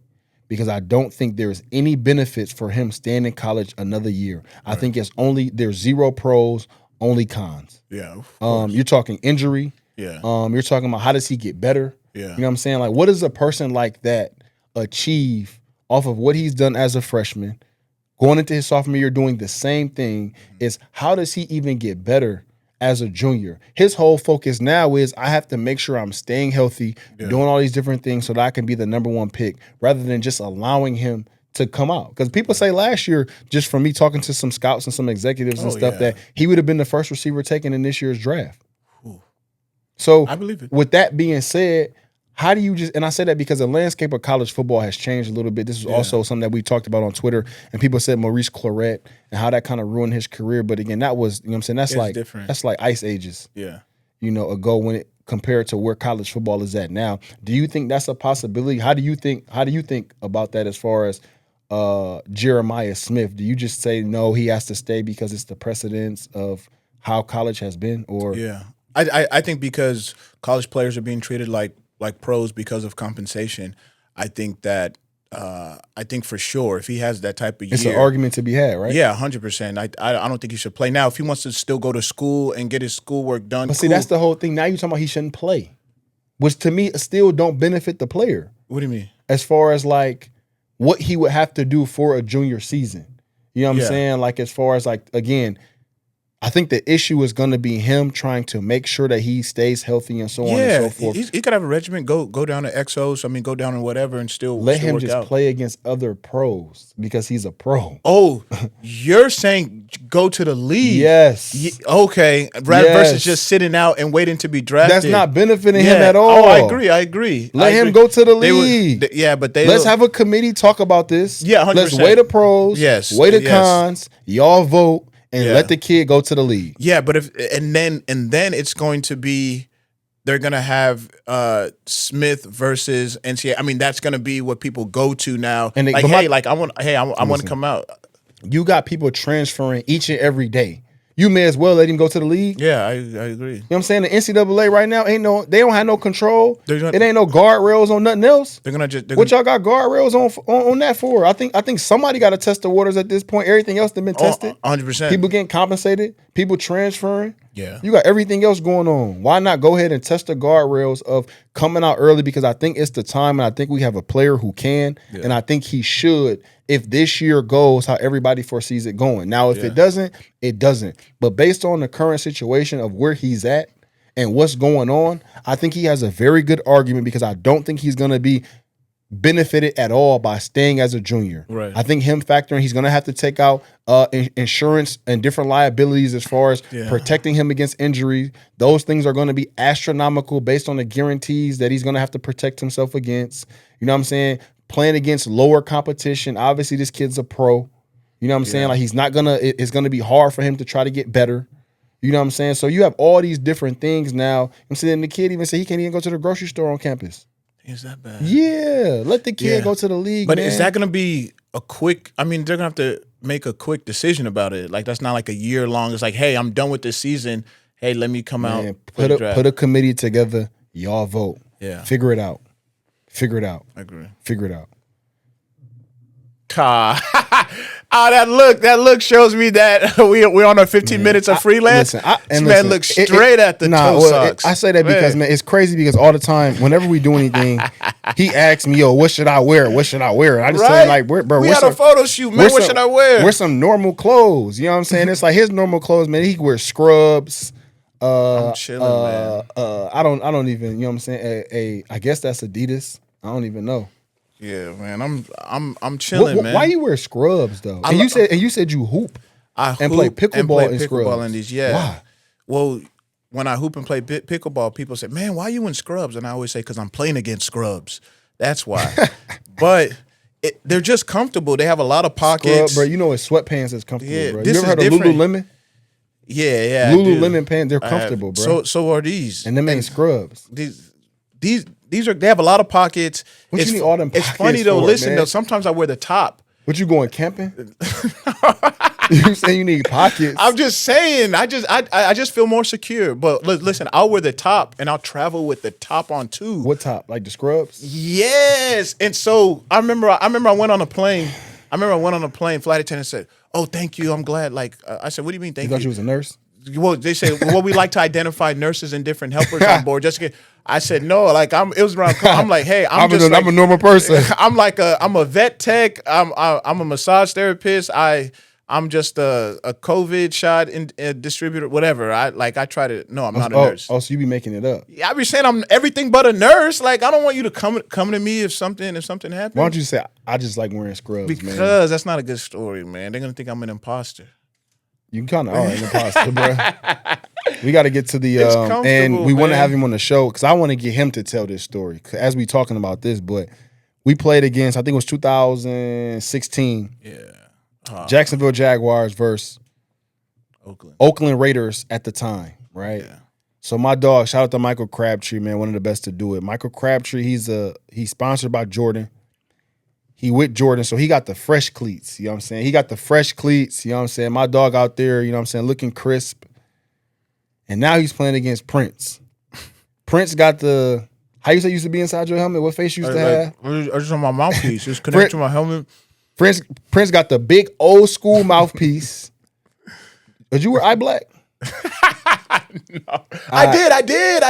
Because I don't think there's any benefits for him staying in college another year. I think there's 0 pros, only cons. Yeah. You're talking injury. Yeah. You're talking about how does he get better? Yeah. You know what I'm saying? Like, what does a person like that achieve off of what he's done as a freshman, going into his sophomore year doing the same thing? Is how does he even get better as a junior? His whole focus now is I have to make sure I'm staying healthy, doing all these different things so that I can be the number 1 pick rather than just allowing him to come out. Because people say last year, just from me talking to some scouts and some executives and stuff, that he would have been the first receiver taken in this year's draft. Ooh. So I believe it. With that being said, how do you and I say that because the landscape of college football has changed a little bit. This is also something that we talked about on Twitter, and people said Maurice Claret and how that kind of ruined his career. But again, that was, you know what I'm saying? That's like different. That's like ice ages. Yeah. Ago when it compared to where college football is at now. Do you think that's a possibility? How do you think about that as far as Jeremiah Smith? Do you just say no, he has to stay because it's the precedence of how college has been? Or I think because college players are being treated like pros because of compensation, I think that I think for sure if he has that type of year, it's an argument to be had, right? Yeah, 100%. I don't think he should play. Now, if he wants to still go to school and get his schoolwork done, but see, that's the whole thing. Now you're talking about he shouldn't play, which to me still don't benefit the player. What do you mean? As far as like what he would have to do for a junior season, you know what I'm saying? Like as far as like again. I think the issue is going to be him trying to make sure that he stays healthy and so on and so forth. He could have a regimen, go down to Exos, go down to whatever and still let him work just out. Play against other pros because he's a pro. Oh, you're saying go to the league? Yes. Okay. Versus just sitting out and waiting to be drafted. That's not benefiting him at all. Oh, I agree. Let him go to the league. Let's have a committee talk about this. Yeah, 100%. Let's weigh the pros. Yes. Weigh the cons. Y'all vote. And let the kid go to the league. Yeah, but then it's going to be they're gonna have Smith versus NCAA. I mean, that's gonna be what people go to now. And I want to come out. You got people transferring each and every day. You may as well let him go to the league. Yeah, I agree. You know what I'm saying? The NCAA right now they don't have no control. It ain't no guardrails on nothing else. What y'all got guardrails on that for? I think somebody got to test the waters at this point. Everything else that's been tested. 100%. People getting compensated. people transferring. Yeah. You got everything else going on. Why not go ahead and test the guardrails of coming out early? Because I think it's the time, and I think we have a player who can, and I think he should if this year goes how everybody foresees it going. Now, if it doesn't, it doesn't. But based on the current situation of where he's at and what's going on, I think he has a very good argument because I don't think he's going to be benefited at all by staying as a junior. Right. I think him factoring, he's going to have to take out insurance and different liabilities as far as protecting him against injury. Those things are going to be astronomical based on the guarantees that he's going to have to protect himself against. You know what I'm saying? Playing against lower competition. Obviously, this kid's a pro. You know what I'm saying? Like, he's not going to, it's going to be hard for him to try to get better. You know what I'm saying? So you have all these different things now. I'm saying the kid even said he can't even go to the grocery store on campus. Is that bad? Yeah. Let the kid go to the league, But man. is that going to be a quick, I mean, they're going to have to make a quick decision about it. Like, that's not like a year long. It's like, hey, I'm done with this season. Hey, let me come out. Put a committee together. Y'all vote. Yeah. Figure it out. Figure it out. I agree. Figure it out. That look shows me that we're on our 15 minutes of freelance. This man looks straight at the toe socks. I say that because, man, it's crazy because all the time, whenever we do anything, he asks me, yo, what should I wear? What should I wear? And I just say, like, bro, we had a photo shoot, man. What should I wear? Wear some normal clothes. You know what I'm saying? It's like his normal clothes, man. He can wear scrubs. I'm chilling, man. I don't even, you know what I'm saying? I guess that's Adidas. I don't even know. Yeah, man, I'm chilling, man. Why you wear scrubs though? And you said you hoop and play pickleball in scrubs. In these, yeah. Why? Well, when I hoop and play pickleball, people say, "Man, why are you in scrubs?" And I always say, "Because I'm playing against scrubs. That's why." But they're just comfortable. They have a lot of pockets, bro. You know, it's sweatpants is comfortable, bro. You ever heard of Lululemon? Yeah. Lululemon pants, they're comfortable, bro. So are these, and them ain't scrubs. They have a lot of pockets. What you need all them pockets? It's funny though. Listen man? though, sometimes I wear the top. What you going camping? You saying you need pockets? I'm just saying. I just feel more secure. But listen, I'll wear the top and I'll travel with the top on too. What top? Like the scrubs? Yes. And so I remember I went on a plane. Flight attendant said, "Oh, thank you. I'm glad." Like I said, "What do you mean thank you?" You thought you was a nurse? Well, they say, well, we like to identify nurses and different helpers on board. Just to get, I said, no, like it was around. I'm like, hey, I'm a normal person. I'm a vet tech. I'm a massage therapist. I'm just a COVID shot distributor, whatever. I'm not a nurse. Oh, so you be making it up? Yeah, I be saying I'm everything but a nurse. Like, I don't want you to come to me if something happens. Why don't you say I just like wearing scrubs? Because man. That's not a good story, man. They're gonna think I'm an imposter. You kind of are an imposter, bro. We got to get to the and we want to have him on the show because I want to get him to tell this story as we talking about this. But we played against, I think it was 2016. Yeah, Jacksonville Jaguars versus Oakland Raiders at the time, right? Yeah. So my dog, shout out to Michael Crabtree, man, one of the best to do it. Michael Crabtree, he's sponsored by Jordan. He with Jordan, so he got the fresh cleats. You know what I'm saying? He got the fresh cleats. You know what I'm saying? My dog out there, you know what I'm saying, looking crisp. And now he's playing against Prince. Prince got the, how you say used to be inside your helmet? What face you used to have? I just on my mouthpiece. Just connect to my helmet. Prince got the big old school mouthpiece. Did you wear eye black? No. I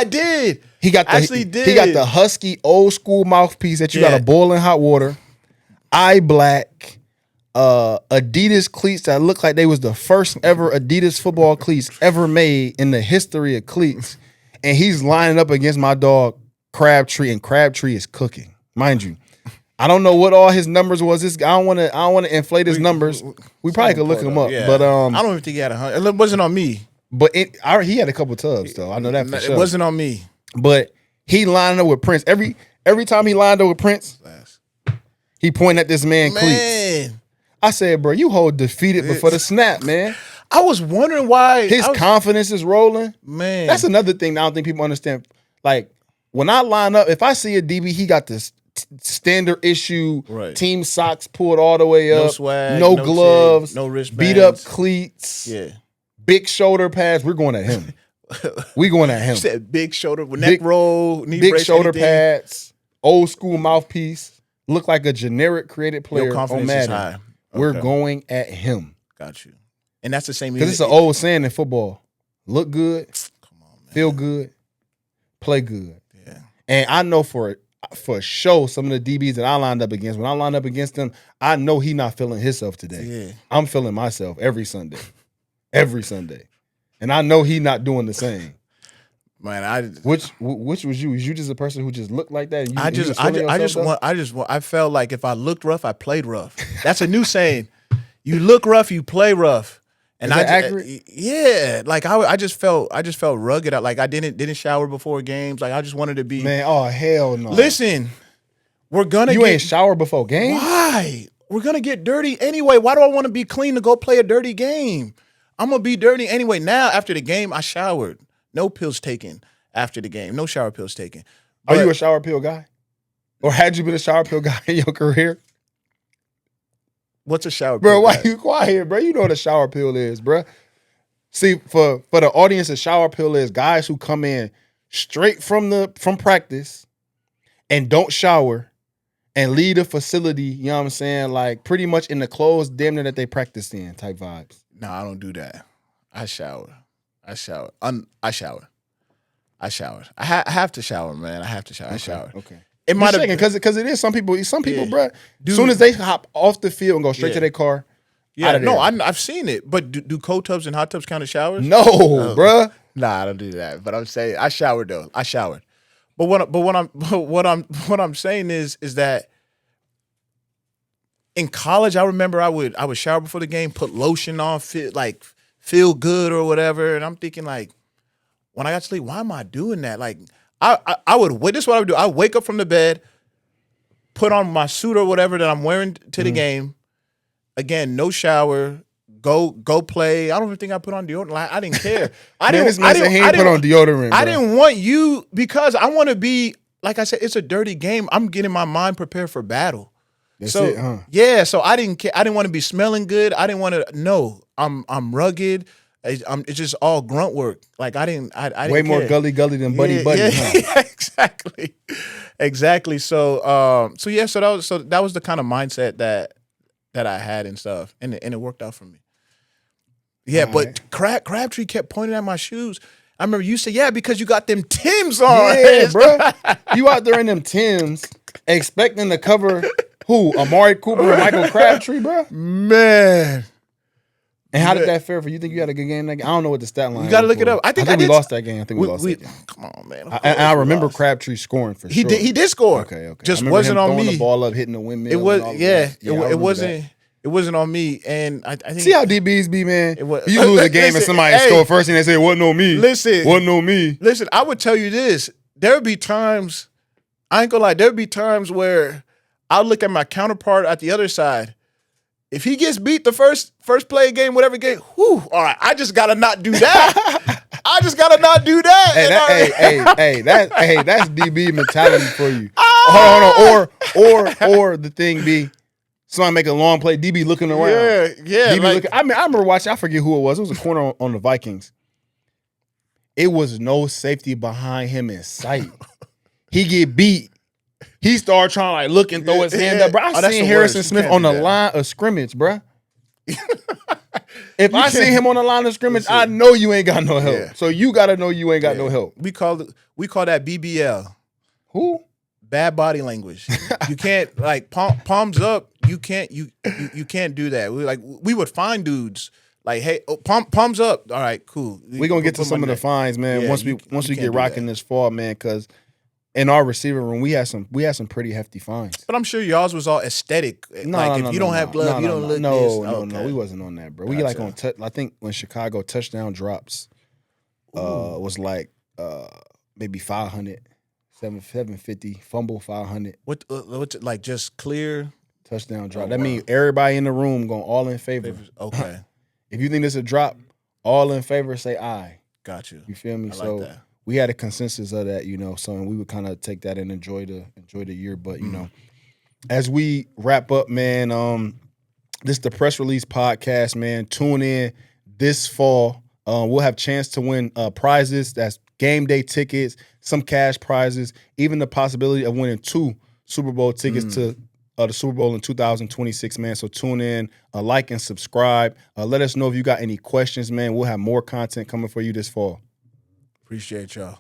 did. He got the husky old school mouthpiece that you got to boil in hot water. Eye black, Adidas cleats that look like they was the first ever Adidas football cleats ever made in the history of cleats. And he's lining up against my dog Crabtree, and Crabtree is cooking. Mind you, I don't know what all his numbers was. I don't want to inflate his numbers. We probably could look him up, but I don't even think he had 100. It wasn't on me. But he had a couple tubs though. I know that for sure. It wasn't on me. But he lined up with Prince every time he lined up with Prince. He pointed at this man cleats. I said, bro, you hold defeated before the snap, man. I was wondering why his confidence is rolling. Man, that's another thing I don't think people understand. Like when I line up, if I see a DB, he got this standard issue team socks pulled all the way up, no swag, no gloves, no wristbands, beat up cleats, yeah, big shoulder pads. We're going at him. We going at him. You said big shoulder, neck roll, knee big brace, shoulder anything. pads, old school mouthpiece. Look like a generic created player on Madden. High. Okay. We're going at him. Got you. And that's the same. Because it's an old saying in football: look good, come on, man. feel good, play good. Yeah. And I know for sure some of the DBs that I lined up against, when I lined up against them, I know he not feeling himself today. Yeah. I'm feeling myself every Sunday. Every Sunday. And I know he not doing the same. Man, which was you? Was you just a person who just looked like that? I felt like if I looked rough, I played rough. That's a new saying. You look rough, you play rough. And Is that accurate? Yeah, like I just felt rugged. Like I didn't shower before games. Like I just wanted to be. Man, oh hell no! Listen, you ain't shower before games. Why? We're gonna get dirty anyway. Why do I want to be clean to go play a dirty game? I'm gonna be dirty anyway. Now after the game, I showered. No pills taken after the game. No shower pills taken. Are you a shower pill guy, or had you been a shower pill guy in your career? What's a shower pill? Bro, why you quiet, bro? You know what a shower pill is, bro. See, for the audience, a shower pill is guys who come in straight from practice and don't shower and leave the facility, you know what I'm saying, like pretty much in the clothes damn near that they practice in type vibes. No, I don't do that. I shower. I shower. I have to shower, man. I have to shower. I shower. Okay. It might have because it is some people, bro. As soon as they hop off the field and go straight to their car, yeah, no, I've seen it. But do cold tubs and hot tubs count as showers? No, bro. Nah, I don't do that. But I'm saying I showered though. I showered. But what I'm saying is that in college, I remember I would shower before the game, put lotion on, feel good or whatever, and I'm thinking like, when I got to sleep, why am I doing that? Like, I would wait. This is what I would do. I wake up from the bed, put on my suit or whatever that I'm wearing to the game. Again, no shower. Go play. I don't even think I put on deodorant. Like, I didn't care. I didn't put on deodorant. Bro. I didn't want you because I want to be, like I said, it's a dirty game. I'm getting my mind prepared for battle. That's it, huh? Yeah, so I didn't care. I didn't want to be smelling good. I didn't want to. No, I'm rugged. It's just all grunt work. Like I didn't way more gully than buddy. Yeah, huh? exactly. So that was the kind of mindset that I had and stuff, and it worked out for me. Yeah, all but right. Crabtree kept pointing at my shoes. I remember you said, "Yeah, because you got them Timbs on." Yeah, bro. You out there in them Timbs, expecting to cover who? Amari Cooper and Michael Crabtree, bro. Man. And how did that fare for you? Think you had a good game that game? I don't know what the stat line. You got to look it up. I think we lost that game. I think we lost that game. Come on, man. I remember Crabtree scoring for sure. He did score. Okay. Just wasn't on me. Throwing the ball up, hitting the windmill. It was It wasn't on me. And I think see how DBs be, man. You lose a game and somebody score first, and they say it wasn't on me. Wasn't on me. Listen, I would tell you this. There would be times. I ain't gonna lie. There would be times where I'll look at my counterpart at the other side. If he gets beat the first play game, whatever game, all right, I just gotta not do that. I just gotta not do that. That's DB mentality for you. Hold on, or the thing be somebody make a long play, DB looking around. Yeah. DB looking. I remember watching. I forget who it was. It was a corner on the Vikings. It was no safety behind him in sight. He get beat. He started trying to like look and throw his hand up, bro. I seen Harrison Smith on the line of scrimmage, bro. If I see him on the line of scrimmage, I know you ain't got no help. Yeah. So you gotta know you ain't got no help. We call that BBL. Who? Bad body language. You can't like palms up. You can't do that. We would find dudes. Like, hey, palms up. All right, cool. We're gonna get to some of the fines, man. Yeah, once we get rocking this fall, man, because in our receiver room, we had some pretty hefty fines. But I'm sure y'all's was all aesthetic. If you don't have glove, you don't look this. No, we wasn't on that, bro. Gotcha. We like on I think when Chicago touchdown drops was like maybe 500, 750, fumble 500. What's like just clear touchdown drop. That means everybody in the room going all in favor. Okay. If you think this is a drop, all in favor, say aye. Got you. You feel me? I so like that. We had a consensus of that, so we would kind of take that and enjoy the year. But as we wrap up, man, this is the Press Release Podcast, man. Tune in this fall. We'll have chance to win prizes. That's game day tickets, some cash prizes, even the possibility of winning 2 Super Bowl tickets to the Super Bowl in 2026, man. So tune in, like and subscribe. Let us know if you got any questions, man. We'll have more content coming for you this fall. Appreciate y'all.